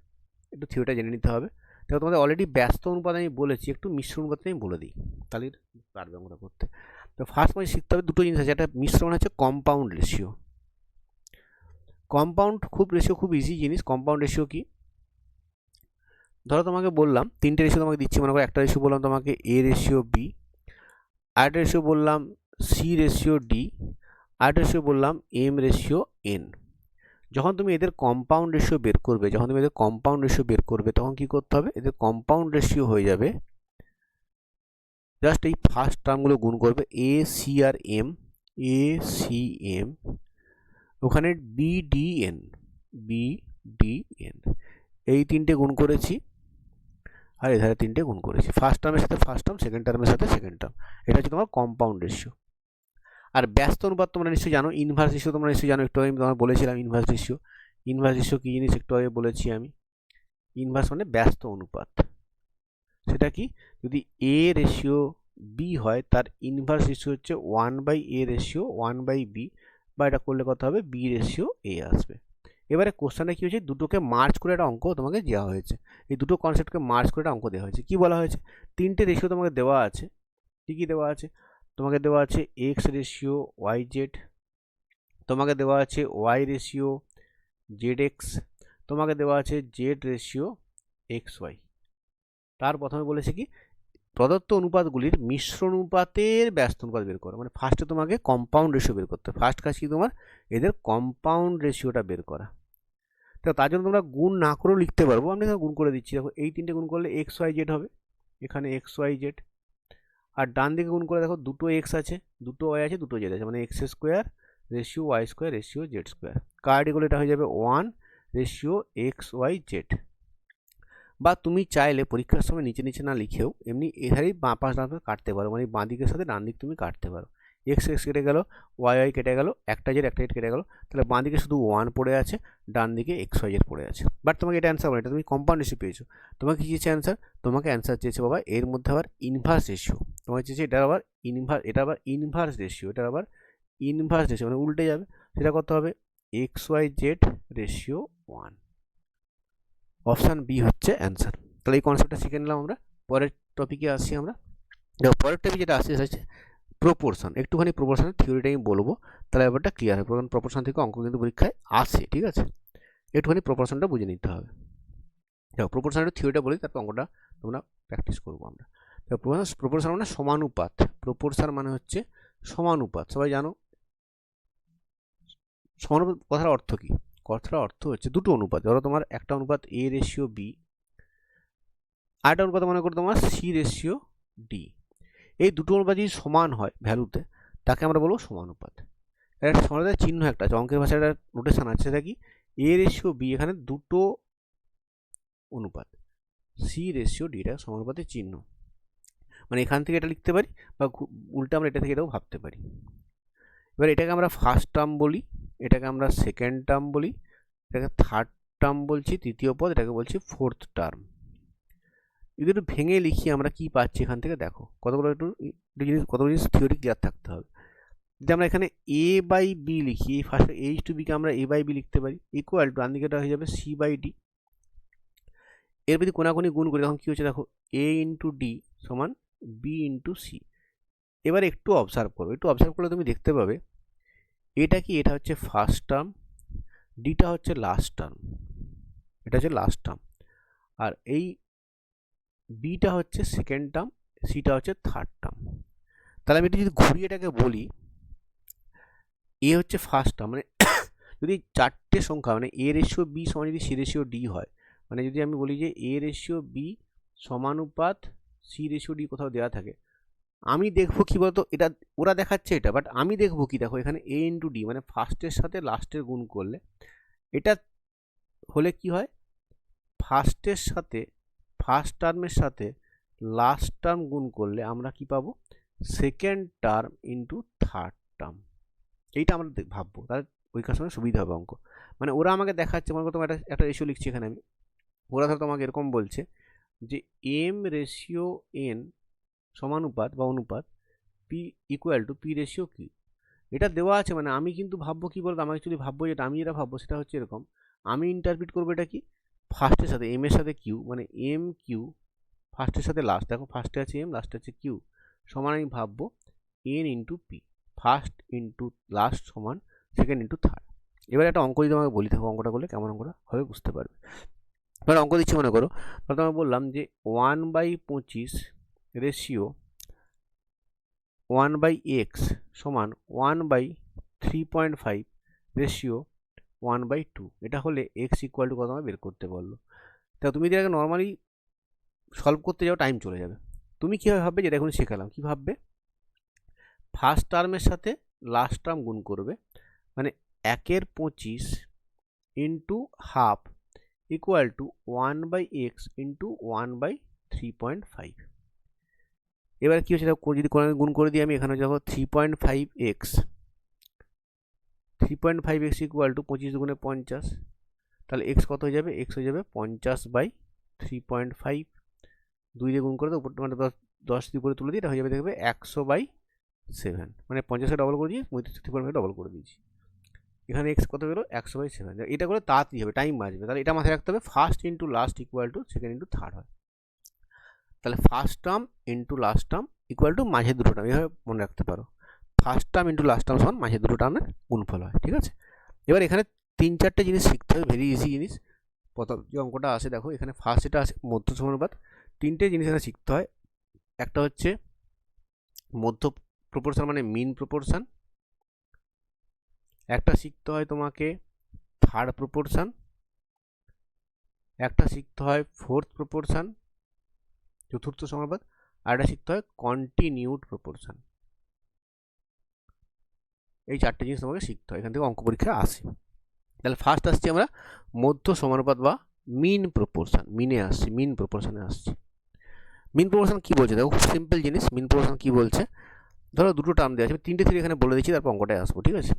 একটু থিওরিটা জেনে নিতে হবে। দেখো তোমাদের অলরেডি ব্যস্ত অনুপাত আমি বলেছি, একটু মিশ্র অনুপাত আমি বলে দিই, তাহলে পারবে অঙ্কটা করতে। তো ফার্স্ট মানে শিখতে হবে দুটো জিনিস আছে, একটা মিশ্রণ হচ্ছে কম্পাউন্ড রেশিও। কম্পাউন্ড রেশিও খুব ইজি জিনিস। কম্পাউন্ড রেশিও কি, ধরো তোমাকে বললাম 3টে রেশিও তোমাকে দিচ্ছি, মনে করো একটা রেশিও বললাম তোমাকে A রেশিও B, আরেকটা রেশিও বললাম C রেশিও D, আরেকটা রেশিও বললাম M রেশিও N। যখন তুমি এদের কম্পাউন্ড রেশিও বের করবে, তখন কি করতে হবে, এদের কম্পাউন্ড রেশিও হয়ে যাবে, জাস্ট এই ফার্স্ট টার্মগুলো গুণ করবে, A C R M, A C M, ওখানে B D N, B D N, এই 3টে গুণ করেছি, আর এধারে 3টে গুণ করেছি। ফার্স্ট টার্মের সাথে ফার্স্ট টার্ম, সেকেন্ড টার্মের সাথে সেকেন্ড টার্ম, এটা হচ্ছে তোমার কম্পাউন্ড রেশিও। আর ব্যস্ত অনুপাত তোমরা নিশ্চয়ই জানো, ইনভার্স রেশিও তোমরা নিশ্চয়ই জানো, একটু আমি তোমার বলেছিলাম ইনভার্স রেশিও। ইনভার্স রেশিও কি জিনিস একটু আগে বলেছি আমি। ইনভার্স মানে ব্যস্ত অনুপাত। সেটা কি, যদি A রেশিও B হয়, তার ইনভার্স রেশিও হচ্ছে 1/A রেশিও 1/B, বা এটা করলে কত হবে, B রেশিও A আসবে। এবারে কোশ্চেনে কি হয়েছে, দুটোকে মার্জ করে একটা অঙ্ক তোমাকে দেওয়া হয়েছে। এই দুটো কনসেপ্টকে মার্জ করে একটা অঙ্ক দেওয়া হয়েছে। কি বলা হয়েছে, 3টে রেশিও তোমাকে দেওয়া আছে। কি কি দেওয়া আছে, তোমাকে দেওয়া আছে X রেশিও YZ, তোমাকে দেওয়া আছে Y রেশিও ZX, তোমাকে দেওয়া আছে Z রেশিও XY। তার প্রথমে বলেছে কি, প্রদত্ত অনুপাতগুলির মিশ্র অনুপাতের ব্যস্ত অনুপাত বের করো। মানে ফার্স্টে তোমাকে কম্পাউন্ড রেশিও বের করতে হবে। ফার্স্ট কাজ কি তোমার, এদের কম্পাউন্ড রেশিওটা বের করা। তো তার জন্য তোমরা গুণ না করেও লিখতে পারবো, আমি গুণ করে দিচ্ছি। দেখো এই 3টে গুণ করলে XYZ হবে, এখানে XYZ। আর ডান দিকে গুণ করে দেখো, দুটো X আছে, দুটো Y আছে, দুটো Z আছে, মানে X² ratio Y² ratio Z²। কার্ডিগুলো এটা হয়ে যাবে 1 রেশিও XYZ। বা তুমি চাইলে পরীক্ষার সময় নিচে নিচে না লিখেও এমনি এধারেই বাঁ পাশ ডান পাশ কাটতে পারো, মানে বাঁ দিকের সাথে ডান দিক তুমি কাটতে পারো। X কেটে গেল, Y কেটে গেল, একটা Z কেটে গেল, তাহলে বাঁ দিকে শুধু 1 পড়ে আছে, ডান দিকে XYZ পড়ে আছে। বাট তোমাকে এটা অ্যান্সার বলে, এটা তুমি কম্পাউন্ড রেশিও পেয়েছো। তোমাকে কি চেয়েছে অ্যান্সার, তোমাকে অ্যান্সার চেয়েছে বাবা এর মধ্যে আবার ইনভার্স রেশিও। তোমাকে চেয়েছে এটা আবার ইনভার্স রেশিও, এটা আবার ইনভার্স রেশিও, মানে উল্টে যাবে। সেটা কত হবে, XYZ রেশিও 1। অপশান বি হচ্ছে অ্যান্সার। তাহলে এই কনসেপ্টটা শিখে নিলাম আমরা। পরের টপিকে আসি আমরা। দেখো পরের টপিক যেটা আসছে সেটা হচ্ছে প্রপোর্শন। একটুখানি প্রপোর্শনের থিওরিটা আমি বলবো, তাহলে ব্যাপারটা ক্লিয়ার হবে। কারণ প্রপোর্শন থেকে অঙ্ক কিন্তু পরীক্ষায় আসে, ঠিক আছে। একটুখানি প্রপোর্শনটা বুঝে নিতে হবে। দেখো প্রপোর্শনের থিওরিটা বলি, তারপর অঙ্কটা তোমরা প্র্যাকটিস করবো আমরা। দেখো প্রপোর্শন মানে সমানুপাত। প্রপোর্শন মানে হচ্ছে সমানুপাত, সবাই জানো। সমানুপাত কথার অর্থ কি, কথার অর্থ হচ্ছে দুটো অনুপাত। ধরো তোমার একটা অনুপাত A রেশিও B, আরেকটা অনুপাত মনে করো তোমার C রেশিও D। এই দুটো অনুপাত যদি সমান হয় ভ্যালুতে, তাকে আমরা বলবো সমানুপাত। একটা সমানুপাতের চিহ্ন একটা আছে, অঙ্কের ভাষায় একটা নোটেশন আছে, সেটা কি A রেশিও B, এখানে দুটো অনুপাত, C রেশিও D, এটা সমানুপাতের চিহ্ন। মানে এখান থেকে এটা লিখতে পারি, বা উল্টে আমরা এটা থেকে এটাও ভাবতে পারি। এবার এটাকে আমরা ফার্স্ট টার্ম বলি, এটাকে আমরা সেকেন্ড টার্ম বলি, এটাকে থার্ড টার্ম বলছি, তৃতীয় পদ, এটাকে বলছি ফোর্থ টার্ম। যদি একটু ভেঙে লিখি আমরা কি পাচ্ছি এখান থেকে, দেখো কতগুলো জিনিস থিওরি ক্লিয়ার থাকতে হবে। যদি আমরা এখানে A/B লিখি, ফার্স্টে H/B কে আমরা A/B লিখতে পারি, ইকুয়াল টু ডান দিকেটা হয়ে যাবে C/D। এর যদি কোনাকুনি গুণ করি তখন কি হচ্ছে, দেখো A × D সমান বি ইন্টু সি। এবার একটু অবজার্ভ করো, একটু অবজার্ভ করলে তুমি দেখতে পাবে এটা কি, এটা হচ্ছে ফার্স্ট টার্ম, ডিটা হচ্ছে লাস্ট টার্ম, এটা হচ্ছে লাস্ট টার্ম, আর এই বিটা হচ্ছে সেকেন্ড টার্ম, সিটা হচ্ছে থার্ড টার্ম। তাহলে আমি যদি ঘুরিয়ে এটাকে বলি, এ হচ্ছে ফার্স্ট টার্ম, মানে যদি চারটে সংখ্যা মানে এ রেশিও বি সমান যদি সি রেশিও ডি হয়, মানে যদি আমি বলি যে এ রেশিও বি সমানুপাত সি রেশিও ডি কোথাও দেওয়া থাকে, আমি দেখবো কি বলতো, এটা ওরা দেখাচ্ছে এটা, বাট আমি দেখবো কি, দেখো এখানে এ ইন্টু ডি মানে ফার্স্টের সাথে লাস্টের গুণ করলে এটা হলে কি হয়, ফার্স্টের সাথে ফার্স্ট টার্মের সাথে লাস্ট টার্ম গুণ করলে আমরা কি পাবো, second term into third term. এইটা আমরা ভাববো, তাহলে ওই কার সঙ্গে সুবিধা হবে অঙ্ক। মানে ওরা আমাকে দেখাচ্ছে, মনে করো তোমার একটা রেশিও লিখছি এখানে আমি, ওরা ধরো তোমাকে এরকম বলছে যে এম রেশিও এন সমানুপাত বা অনুপাত p equal to p ratio q, এটা দেওয়া আছে। মানে আমি কিন্তু ভাববো কি বলতো, আমি অ্যাকচুয়ালি ভাববো যেটা, আমি যেটা ভাববো সেটা হচ্ছে এরকম, আমি ইন্টারপ্রিট করবো এটা কি, ফার্স্টের সাথে এম এর সাথে কিউ, মানে এম কিউ ফার্স্টের সাথে লাস্ট, দেখো ফার্স্টে আছে এম লাস্টে আছে কিউ, সমান আমি ভাববো N into P, first into last সমান সেকেন্ড ইন্টু থার্ড। এবার একটা অঙ্ক যদি আমাকে বলি, থাকো অঙ্কটা করলে কেমন অঙ্কটা হবে বুঝতে পারবে। এবার অঙ্ক দিচ্ছি, মনে করো তাহলে তোমাকে বললাম যে 1/25 রেশিও 1/x সমান 1/3.5 রেশিও 1/2, এটা হলে x ইকুয়াল টু কত আমাকে বের করতে বললো। তা তুমি যদি আগে নর্মালি সলভ করতে যাও টাইম চলে যাবে, তুমি কীভাবে ভাববে, যেটা এখন শেখালাম, কী ভাববে, ফার্স্ট টার্মের সাথে লাস্ট টার্ম গুণ করবে, মানে 1/25 into half equal to 1/x into 1/3.5। এবার কী হচ্ছে, যদি গুণ করে দিই আমি, এখানে দেখো 3.5x, 3.5x ইকুয়াল টু 25 গুণে 50, তাহলে x কত হয়ে যাবে, x হয়ে যাবে 50/3.5, 2 দিয়ে গুণ করে তো উপর মানে 10 দিয়ে উপরে তুলে দিই, এটা হয়ে যাবে দেখবে 100/7, মানে 50কে ডবল করে দিয়ে 3.5 ডবল করে দিয়েছি, এখানে x কত বেরো 100/7। এটা করে তাড়াতাড়ি হবে, টাইম বাঁচবে, তাহলে এটা মাথায় রাখতে হবে, first into last equal to second into third হয়, তাহলে first term into last term equal to মাঝের দুটো টার্ম, এভাবে মনে রাখতে পারো, first term into last term সমান মাঝের দুটো টার্মের গুণফল হয়, ঠিক আছে। এবার এখানে 3-4টে জিনিস শিখতে হবে, ভেরি ইজি জিনিস। প্রথম যে অঙ্কটা আসে দেখো এখানে ফার্স্ট এটা আসে মধ্য সমানুপাত, 3টে জিনিস এখানে শিখতে হয়, একটা হচ্ছে মধ্য প্রপোর্শন মানে মিন প্রপোর্শন, একটা শিখতে হয় তোমাকে থার্ড প্রপোর্শন, একটা শিখতে হয় ফোর্থ প্রপোর্শন চতুর্থ সমানুপাত, আর একটা শিখতে হয় কন্টিনিউড প্রপোর্শন। এই 4টে জিনিস তোমাকে শিখতে হয়, এখান থেকে অঙ্ক পরীক্ষা আসে। তাহলে ফার্স্ট আসছে আমরা মধ্য সমানুপাত বা মিন প্রপোর্শন, মিনে আসছি, মিন প্রপোর্শনে আসছি। মিন প্রপোর্শন কি বলছে দেখো, খুব সিম্পল জিনিস। মিন প্রপোর্শন কি বলছে, ধরো দুটো টার্ম দেওয়া আছে, 3টে থিওরি এখানে বলে দিচ্ছি, তারপর অঙ্কটায় আসবো, ঠিক আছে।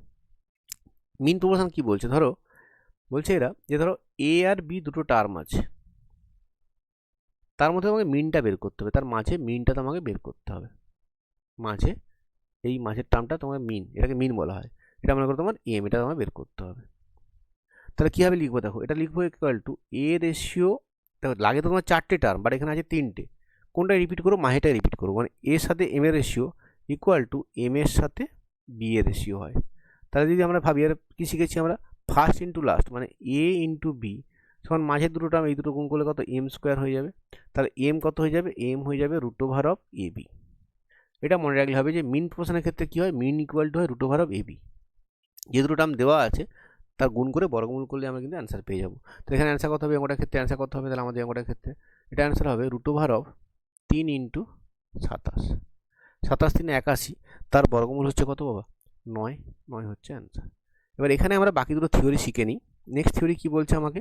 মিন প্রপোর্শন কি বলছে, ধরো বলছে এরা যে ধরো এ আর বি দুটো টার্ম আছে, তার মধ্যে আমাকে মিনটা বের করতে হবে, তার মাঝে মিনটা তোমাকে বের করতে হবে, মাঝে এই মাঝের টার্মটা তোমার মিন, এটাকে মিন বলা হয়, এটা মনে করো তোমার এম, এটা তোমার বের করতে হবে। তাহলে কীভাবে লিখবো দেখো, এটা লিখবো ইকুয়াল টু এ রেশিও, দেখো লাগে তো তোমার 4টে টার্ম, বাট এখানে আছে 3টে, কোনটা রিপিট করবো, মাঝেটাই রিপিট করবো, মানে এর সাথে এম এর রেশিও ইকুয়াল টু এম এর সাথে বি এর রেশিও হয়। তাহলে যদি আমরা ভাবি, আর কী শিখেছি আমরা, ফার্স্ট ইন্টু লাস্ট মানে এ ইন্টু বি সমান মাঝের দুটো টার্ম, এই দুটো গুণ করলে কত, এম স্কোয়ার হয়ে যাবে, তাহলে এম কত হয়ে যাবে, এম হয়ে যাবে root over of a b. এটা মনে রাখলে হবে যে মিন প্রপোর্শনের ক্ষেত্রে কী হয়, মিন ইকুয়াল টু হয় root over of a b, যে দুটো টার্ম দেওয়া আছে তার গুণ করে বর্গমূল করলে আমরা কিন্তু অ্যান্সার পেয়ে যাবো। তো এখানে অ্যান্সার কত হবে, অঙ্কটার ক্ষেত্রে অ্যান্সার কত হবে, তাহলে আমাদের অঙ্কটার ক্ষেত্রে এটা অ্যান্সার হবে রুট ওভার অফ 3 ইন্টু 27, 27 3 81, তার বর্গমূল হচ্ছে কত বাবা, 9, 9 হচ্ছে অ্যান্সার। এবার এখানে আমরা বাকি দুটো থিওরি শিখে নিই। নেক্সট থিওরি কী বলছে আমাকে,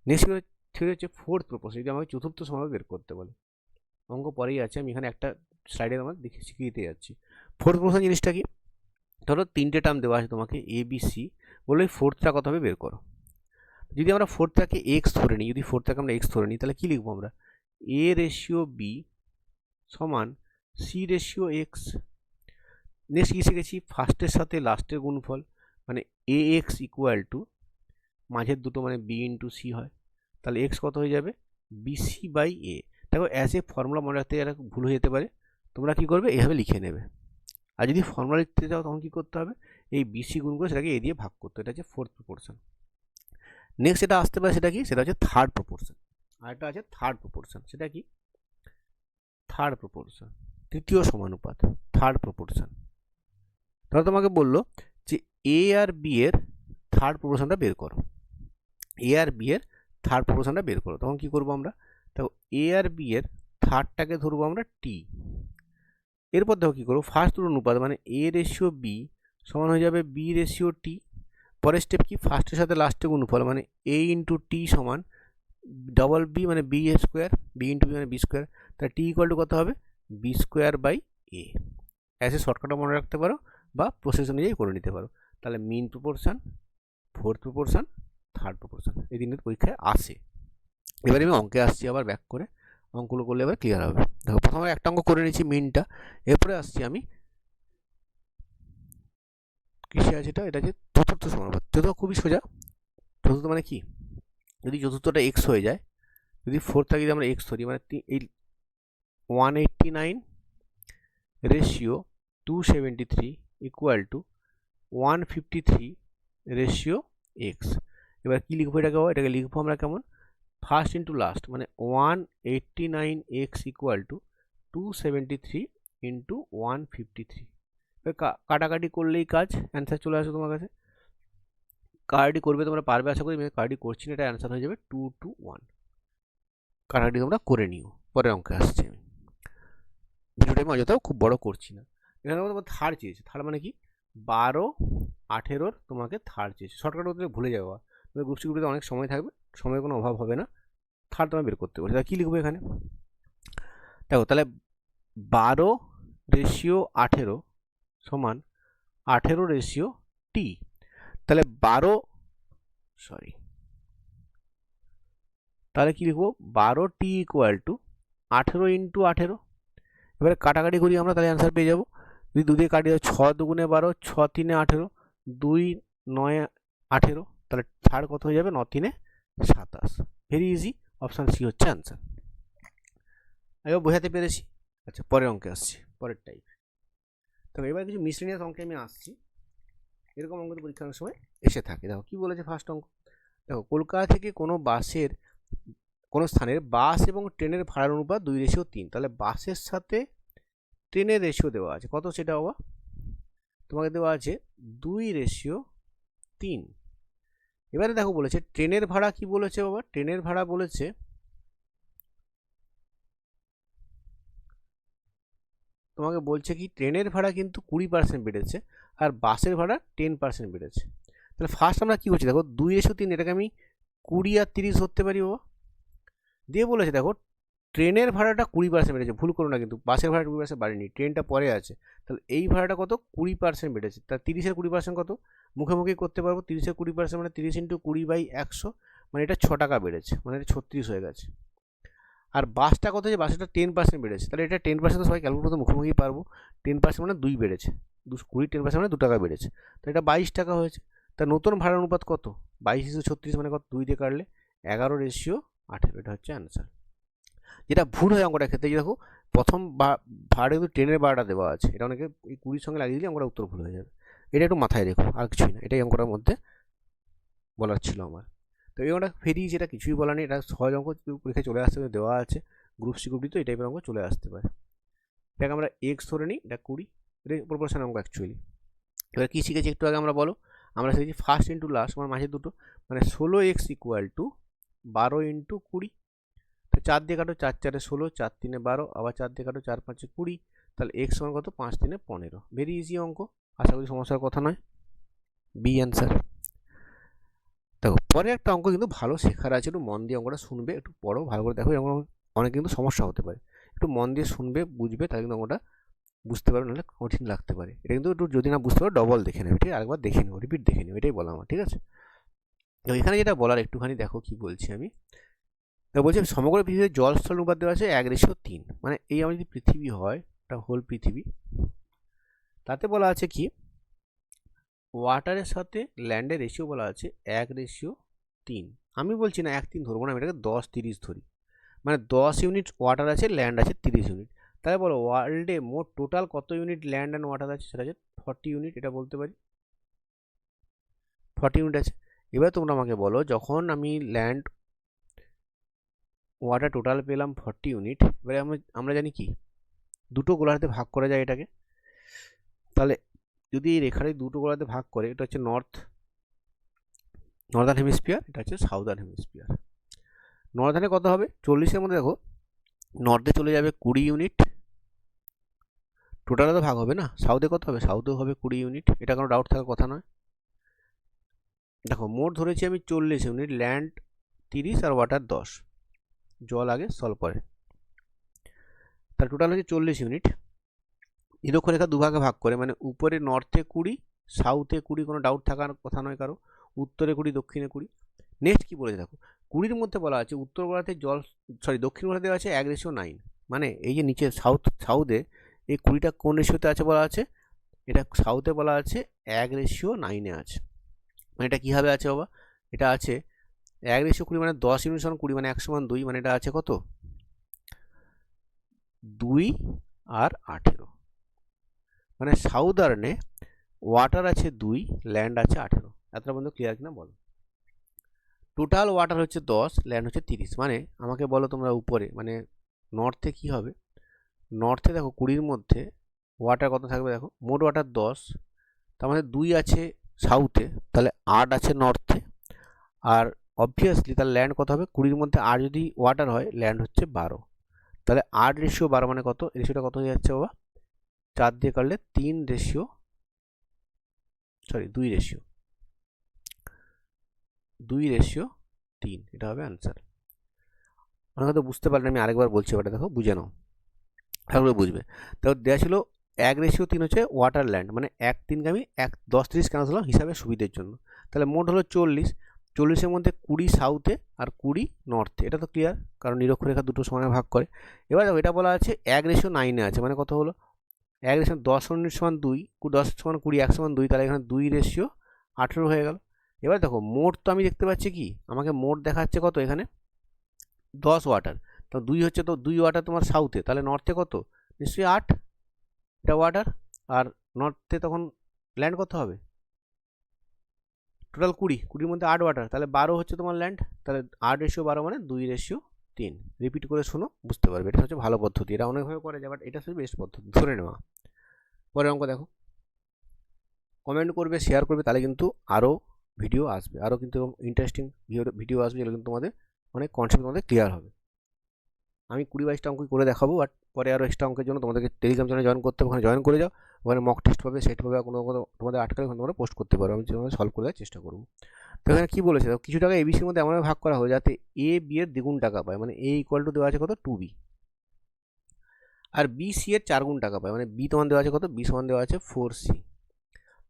নেক্সট থিওরি হচ্ছে ফোর্থ প্রপোর্শন, যদি আমাকে চতুর্থ সমানুপাত বের করতে বলে, অঙ্ক পরেই আছে, আমি এখানে একটা স্লাইডে আমার দেখে শিখিয়ে দিতে যাচ্ছি। ফোর্থ প্রপোর্শন জিনিসটা কি, ধরো 3টে টার্ম দেওয়া আছে তোমাকে এ বি সি, বলে ফোর্থটা কত হবে বের করো। যদি আমরা ফোর্থটাকে এক্স ধরে নিই, যদি ফোর্থটাকে আমরা এক্স ধরে নিই, তাহলে কী লিখবো আমরা, এ রেশিও বি সমান সি রেশিও এক্স। নেক্সট কী শিখেছি, ফার্স্টের সাথে লাস্টের গুণফল, মানে এ এক্স ইকুয়াল টু মাঝের দুটো মানে বি ইন্টু সি হয়, তাহলে এক্স কত হয়ে যাবে, বিসি বাই এ। দেখো অ্যাজ এ ফর্মুলা মনে রাখতে গেলে ভুল হয়ে যেতে পারে, তোমরা কী করবে এভাবে লিখে নেবে। আর যদি ফর্মুলা লিখতে চাও তখন কী করতে হবে, এই বিসি গুণ করে সেটাকে এ দিয়ে ভাগ করতে হবে, এটা হচ্ছে ফোর্থ প্রপোর্শন। নেক্সট যেটা আসতে পারে সেটা কি, সেটা হচ্ছে থার্ড প্রপোর্শন। আর এটা আছে থার্ড প্রপোর্শন, সেটা কি থার্ড প্রপোর্শন, তৃতীয় সমানুপাত, থার্ড প্রপোর্শন। তাহলে তোমাকে বললো যে এ আর বি এর থার্ড প্রপোর্শনটা বের করো, এ আর বি এর থার্ড প্রপোর্শনটা বের করো। তখন কি করবো আমরা, দেখো এ আর বি এর থার্ডটাকে ধরবো আমরা টি। এরপর দেখো কী করবো, ফার্স্ট দুটো অনুপাত মানে এ রেশিও বি সমান হয়ে যাবে বি রেশিও টি। পরের স্টেপ কি, ফার্স্টের সাথে লাস্টে গুণফল মানে এ ইন্টু টি সমান ডবল বি মানে B square, B into B মানে বি স্কোয়ার। তাহলে টি ইকুয়াল টু কত হবে, B square by A. As A শর্টকাটও মনে রাখতে পারো বা প্রসেস অনুযায়ী করে নিতে পারো। তাহলে mean proportion, fourth proportion, third proportion এই তিনটে পরীক্ষায় আসে। এবারে আমি অঙ্কে আসছি আবার ব্যাক করে, অঙ্কগুলো করলে এবার ক্লিয়ার হবে। দেখো প্রথমে একটা অঙ্ক করে নিচ্ছি মিনটা, এরপরে আসছি আমি কিসে আছে, এটা হচ্ছে চতুর্থ সমানুপাত। চতুর্থ খুবই সোজা, চতুর্থ মানে কি, যদি চতুর্থটা এক্স হয়ে যায়, যদি ফোর থাকে যদি আমরা এক্স ধরি মানে এই 189 ratio 273 equal to 153 ratio x. এবার কী লিখবো এটাকে লিখবো আমরা কেমন, ফার্স্ট ইন্টু লাস্ট মানে 189 এক্স ইকুয়াল টু 273 ইন্টু 153। কাটাকাটি করলেই কাজ, অ্যান্সার চলে আসবে তোমার কাছে। কাটাকাটি করবে তোমরা পারবে আশা করি, আমি কাটাকাটি করছি না, এটা অ্যান্সার হয়ে যাবে 2 to 1। কাটাকাটি তোমরা করে নিও, পরের অঙ্কে আসছে। আমি ভিডিওটা আমি অযথাও খুব বড় করছি না। এখানে তোমার থার্ড চেয়েছে, থার্ড মানে কি 12 18 তোমাকে থার্ড চেয়েছে। শর্টকাট করতে ভুলে যাওয়া, তোমাদের গ্রুপ সি গ্রুপে অনেক সময় থাকবে, সময়ের কোনো অভাব হবে না, থার্ড তোমার বের করতে পারবে। তাহলে কী লিখবো এখানে, দেখো তাহলে 12 রেশিও 18 সমান 18 রেশিও টি। তাহলে 12 তাহলে কী লিখবো, 12 টি ইকুয়াল টু 18 ইন্টু 18। এবারে কাটাকাটি করি আমরা, তাহলে অ্যান্সার পেয়ে যাবো। যদি দুদিকে কাটি, 6 দুগুণে 12, 6 তিনে 18, 2 9 18, তাহলে থার্ড কত হয়ে যাবে, 9 তিনে 27। ভেরি ইজি, অপশান সি হচ্ছে অ্যান্সার। এবার বোঝাতে পেরেছি। আচ্ছা পরের অঙ্কে আসছি, পরের টাইপ। তবে এবার কিছু মিসলিনিয়াস অঙ্কে আমি আসছি, এরকম অঙ্ক তো পরীক্ষার সময় এসে থাকে। দেখো কী বলেছে ফার্স্ট অঙ্ক, দেখো কলকাতা থেকে কোনো স্থানের বাস এবং ট্রেনের ভাড়ার অনুপাত 2:3। তাহলে বাসের সাথে ট্রেনের রেশিও দেওয়া আছে কত, সেটা বাবা তোমাকে দেওয়া আছে 2:3। এবারে দেখো বলেছে ট্রেনের ভাড়া কি বলেছে বাবা, ট্রেনের ভাড়া বলেছে তোমাকে বলছে কি ট্রেনের ভাড়া কিন্তু 20% বেড়েছে আর বাসের ভাড়া 10% বেড়েছে। তাহলে ফার্স্ট আমরা কী করছি, দেখো 2:3, এটাকে আমি 20 আর 30 ধরতে পারি বাবা। দিয়ে বলেছে দেখো ট্রেনের ভাড়াটা 20% বেড়েছে, ভুল করো না কিন্তু, বাসের ভাড়া 20% বাড়েনি, ট্রেনটা পরে আছে। তাহলে এই ভাড়াটা কত, 20% বেড়েছে। তার 30-এর 20% কত, মুখে মুখেই করতে পারবো, 30-এর 20% মানে 30 ইন্টু 20/100, মানে এটা 6 টাকা বেড়েছে, মানে এটা 36 হয়ে গেছে। আর বাসটা কত হয়েছে, বাসটা 10% বেড়েছে, তাহলে এটা 10% তো সবাই ক্যালকুলেট করতে মুখোমুখি পারবো। 10% মানে 2 বেড়েছে, 20 10% মানে 2 টাকা বেড়েছে, তো এটা 22 টাকা হয়েছে। তা নতুন ভাড়ার অনুপাত কত, 22:36 মানে কত, 2 দিয়ে কাটলে 11:18, এটা হচ্ছে অ্যান্সার। যেটা ভুল হয় অঙ্কটার ক্ষেত্রে, দেখো প্রথম ভাড়া কিন্তু ট্রেনের ভাড়াটা দেওয়া আছে, এটা অনেকে এই 20-র সঙ্গে লাগিয়ে দিলে অঙ্কটা উত্তর ভুল হয়ে যাবে, এটা একটু মাথায় রেখো, আর কিছুই না, এটাই অঙ্কটার মধ্যে বলার ছিল আমার। তো এই অঙ্কটা ফেরি, যেটা কিছুই বলা নেই, এটা সহজ অঙ্ক, পরীক্ষায় চলে আসতে দেওয়া আছে, গ্রুপ সি গ্রুপ ডি, তো এই টাইপের অঙ্ক চলে আসতে পারে। এটাকে আমরা এক্স ধরে নিই, এটা 20, এটা প্রপোর্শন অঙ্ক অ্যাকচুয়ালি। এবার কী শিখেছি একটু আগে আমরা, বলো আমরা শিখেছি ফার্স্ট ইন্টু লাস্ট মানে মাঝে দুটো, মানে 16x ইকুয়াল টু 12 ইন্টু 20। তো 4 দিয়ে কাটো, 4 4-এ 16, 4 3-এ 12, আবার 4 দিয়ে কাটো, 4 5-এ 20, তাহলে এক্স সমান কত, 5 3-এ 15। ভেরি ইজি অঙ্ক, আশা করি সমস্যার কথা নয়, বি অ্যান্সার। দেখো পরে একটা অঙ্ক কিন্তু ভালো শেখার আছে, একটু মন দিয়ে অঙ্কটা শুনবে, একটু পড়ো ভালো করে, দেখো এরকম অনেক কিন্তু সমস্যা হতে পারে, একটু মন দিয়ে শুনবে বুঝবে, তাহলে কিন্তু অঙ্কটা বুঝতে পারবে, নাহলে কঠিন লাগতে পারে। এটা কিন্তু একটু যদি না বুঝতে পারো ডবল দেখে নেবে, ঠিক, আরেকবার দেখে নেবো, রিপিট দেখে নেবো, এটাই বলা আমার, ঠিক আছে। তো এখানে যেটা বলার একটুখানি দেখো কি বলছি আমি, তো বলছি সমগ্র পৃথিবীতে জল স্থল অনুপাত দেওয়া আছে 1:3, মানে এই আমার যদি পৃথিবী হয়, এটা হোল পৃথিবী, তাতে বলা আছে কি ওয়াটারের সাথে ল্যান্ডের রেশিও বলা আছে 1:3। আমি বলছি না 1:3 ধরবো না, আমি এটাকে 10-30 ধরি, মানে 10 ইউনিট ওয়াটার আছে, ল্যান্ড আছে 30 ইউনিট। তাহলে বলো ওয়ার্ল্ডে মোট টোটাল কত ইউনিট ল্যান্ড অ্যান্ড ওয়াটার আছে, সেটা আছে 40 ইউনিট, এটা বলতে পারি 40 ইউনিট আছে। এবার তোমরা আমাকে বলো, যখন আমি ল্যান্ড ওয়াটার টোটাল পেলাম 40 ইউনিট, এবারে আমরা জানি কি দুটো গোলার্ধে ভাগ করা যায় এটাকে। তাহলে যদি এই রেখাটি দুটো গোলার্ধে ভাগ করে, এটা হচ্ছে নর্দার্ন হেমিস্ফিয়ার, এটা হচ্ছে সাউদার্ন হেমিস্ফিয়ার। নর্দার্নে কত হবে 40-এর মধ্যে দেখো নর্থে চলে যাবে 20 ইউনিট, টোটালে তো ভাগ হবে না। সাউথে কত হবে, সাউথেও হবে 20 ইউনিট, এটা কোনো ডাউট থাকার কথা নয়। দেখো মোট ধরেছি আমি 40 ইউনিট, ল্যান্ড 30 আর ওয়াটার 10, জল আগে স্থল পরে, তার টোটাল হচ্ছে 40 ইউনিট। নিরক্ষরেখা দুভাগে ভাগ করে, মানে উপরে নর্থে 20, সাউথে 20, কোনো ডাউট থাকার কথা নয় কারো, উত্তরে 20, দক্ষিণে 20। নেক্সট কি বলেছে দেখো, 20-র মধ্যে বলা আছে উত্তর গোলার্ধে দক্ষিণ গোলার্ধে আছে 1:9, মানে এই যে নিচে সাউথে এই 20টা কোন রেশিওতে আছে বলা আছে, এটা সাউথে বলা আছে 1:9 আছে। মানে এটা কীভাবে আছে বাবা, এটা আছে 1:20, মানে 10 ইউনিট সমান 20, মানে 1:2, মানে এটা আছে কত 2 আর 18, মানে সাউদার্নে ওয়াটার আছে 2, ল্যান্ড আছে 18। এতটা বন্ধু ক্লিয়ার কিনা বলো। টোটাল ওয়াটার হচ্ছে 10, ল্যান্ড হচ্ছে 30, মানে আমাকে বলো তোমরা উপরে মানে নর্থে কি হবে, নর্থে দেখো 20-র মধ্যে ওয়াটার কত থাকবে, দেখো মোট ওয়াটার 10, তার মধ্যে 2 আছে সাউথে, তাহলে 8 আছে নর্থে, আর অবভিয়াসলি তার ল্যান্ড কত হবে, 20-র মধ্যে 8 যদি ওয়াটার হয়, ল্যান্ড হচ্ছে 12, তাহলে 8:12 মানে কত, রেশিওটা কত হয়ে যাচ্ছে বাবা, 4 দিয়ে কাটলে 2:3, এটা হবে অ্যান্সার। অনেক হয়তো বুঝতে পারলে আমি আরেকবার বলছি, এবারে দেখো বুঝে নাও, তাহলে বুঝবে। দেখো দেওয়া ছিল 1:3 হচ্ছে ওয়াটার ল্যান্ড, মানে 1:3কে আমি 10-30 কেন হলো হিসাবে সুবিধের জন্য। তাহলে মোট হলো 40-এর মধ্যে 20 সাউথে আর 20 নর্থে, এটা তো ক্লিয়ার, কারণ নিরক্ষরেখা দুটো সমানে ভাগ করে। এবার দেখো এটা বলা আছে 1:9 আছে, মানে কত হলো 10 ইউনিট সমান 2, 10 সমান 20, 1 সমান 2, তাহলে এখানে 2:18 হয়ে গেল। এবার দেখো মোট তো আমি দেখতে পাচ্ছি কি, আমাকে মোট দেখাচ্ছে কত এখানে 10 ওয়াটার, তো 2 হচ্ছে, তো 2 ওয়াটার তোমার সাউথে, তাহলে নর্থে কত নিশ্চয়ই 8, এটা ওয়াটার, আর নর্থে তখন ল্যান্ড কত হবে টোটাল 20-20-র মধ্যে 8 ওয়াটার, তাহলে 12 হচ্ছে তোমার ল্যান্ড, তাহলে 8:12 মানে 2:3। রিপিট করে শোনো, বুঝতে পারবে, এটা হচ্ছে ভালো পদ্ধতি, এটা অনেকভাবে করা যায়, বাট এটা হচ্ছে বেস্ট পদ্ধতি ধরে নেওয়া। পরের অঙ্ক দেখো, কমেন্ট করবে, শেয়ার করবে, তাহলে কিন্তু আরও ভিডিও আসবে, আরও কিন্তু ইন্টারেস্টিং ভিডিও আসবে, যেগুলো কিন্তু তোমাদের অনেক কনসেপ্ট তোমাদের ক্লিয়ার হবে। আমি 20-22টা অঙ্ক করে দেখাবো, বাট পরে আরও এক্সট্রা অঙ্কের জন্য তোমাদেরকে টেলিগ্রাম চ্যানেলে জয়েন করতে হবে, ওখানে জয়েন করে যাও, ওখানে মক টেস্ট পাবে, সেট পাবে, কোনো তোমাদের আটকালে ওখানে তোমরা পোস্ট করতে পারো, আমি তোমাদের সলভ করে দেওয়ার চেষ্টা করবো। তো এখানে কী বলেছে, কিছু টাকা এবিসির মধ্যে এমনভাবে ভাগ করা হয় যাতে এ বি এর দ্বিগুণ টাকা পায়, মানে এ ইকুয়াল টু দেওয়া আছে কত 2b, আর বি সি এর 4 গুণ টাকা পায়, মানে বি তোমার দেওয়া আছে কত, বি সমান দেওয়া আছে 4c।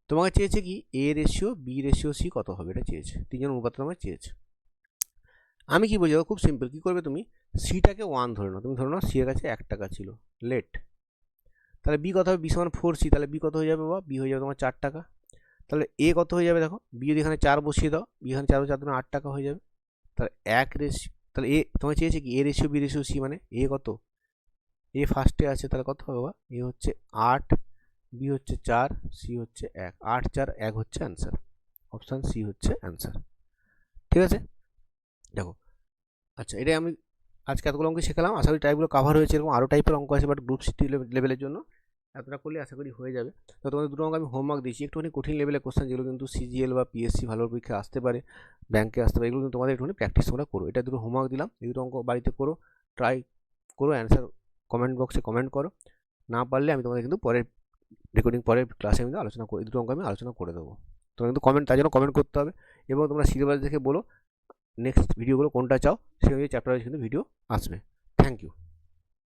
তোমাকে চেয়েছে কি এ রেশিও বি রেশিও সি কত হবে, এটা চেয়েছে, 3 জন অনুপাত তোমাকে চেয়েছে। আমি কি বলছি, খুব সিম্পল, কী করবে তুমি, সিটাকে 1 ধরে নাও, তুমি ধরে নাও সি এর কাছে 1 টাকা ছিল লেট, তাহলে বি কত হবে, বি সমান 4c, তাহলে বি কত হয়ে যাবে বাবা, বি হয়ে যাবে তোমার 4 টাকা। তাহলে এ কত হয়ে যাবে, দেখো বি যদি এখানে 4 বসিয়ে দাও, বি এখানে 4 4 8 টাকা হয়ে যাবে, তাহলে 1 রেশিও, তাহলে এ তোমাকে চেয়েছে কি এ রেশিও বি রেশিও সি, মানে এ কত, এ ফার্স্টে আছে, তাহলে কত হবে বাবা, এ হচ্ছে 8, বি হচ্ছে 4, সি হচ্ছে 1, 8 4 1 হচ্ছে অ্যান্সার, অপশান সি হচ্ছে অ্যান্সার। ঠিক আছে, দেখো আচ্ছা, এটাই আমি আজকে এতগুলো অঙ্ক শেখালাম, আশা করি টাইপগুলো কাভার হয়েছে, এরকম আরও টাইপের অঙ্ক আছে, বাট গ্রুপ সি লেভেলের জন্য এতটা করলে আশা করি হয়ে যাবে। তো তোমাদের দুটো অঙ্ক আমি হোমওয়ার্ক দিয়েছি, একটুখানি কঠিন লেভেলের কোশ্চেন, যেগুলো কিন্তু সিজিএল বা পিএসসি ভালো পরীক্ষা আসতে পারে, ব্যাংকে আসতে পারে, এগুলো কিন্তু তোমাদের একটুখানি প্র্যাকটিস তোমরা করো। এটা দুটো হোমওয়ার্ক দিলাম, এই দুটো অঙ্ক বাড়িতে করো, ট্রাই করো, অ্যান্সার কমেন্ট বক্সে কমেন্ট করো, না পারলে আমি তোমাদের কিন্তু পরের রেকর্ডিং পরের ক্লাসে আমি আলোচনা করে, এই দুটো অঙ্ক আমি আলোচনা করে দেবো। তোমরা কিন্তু কমেন্ট, তার জন্য কমেন্ট করতে হবে, এবং তোমরা সিলেবাস দেখে বলো নেক্সট ভিডিওগুলো কোনটা চাও, সেই অনুযায়ী চ্যাপ্টার কিন্তু ভিডিও আসবে। Thank you.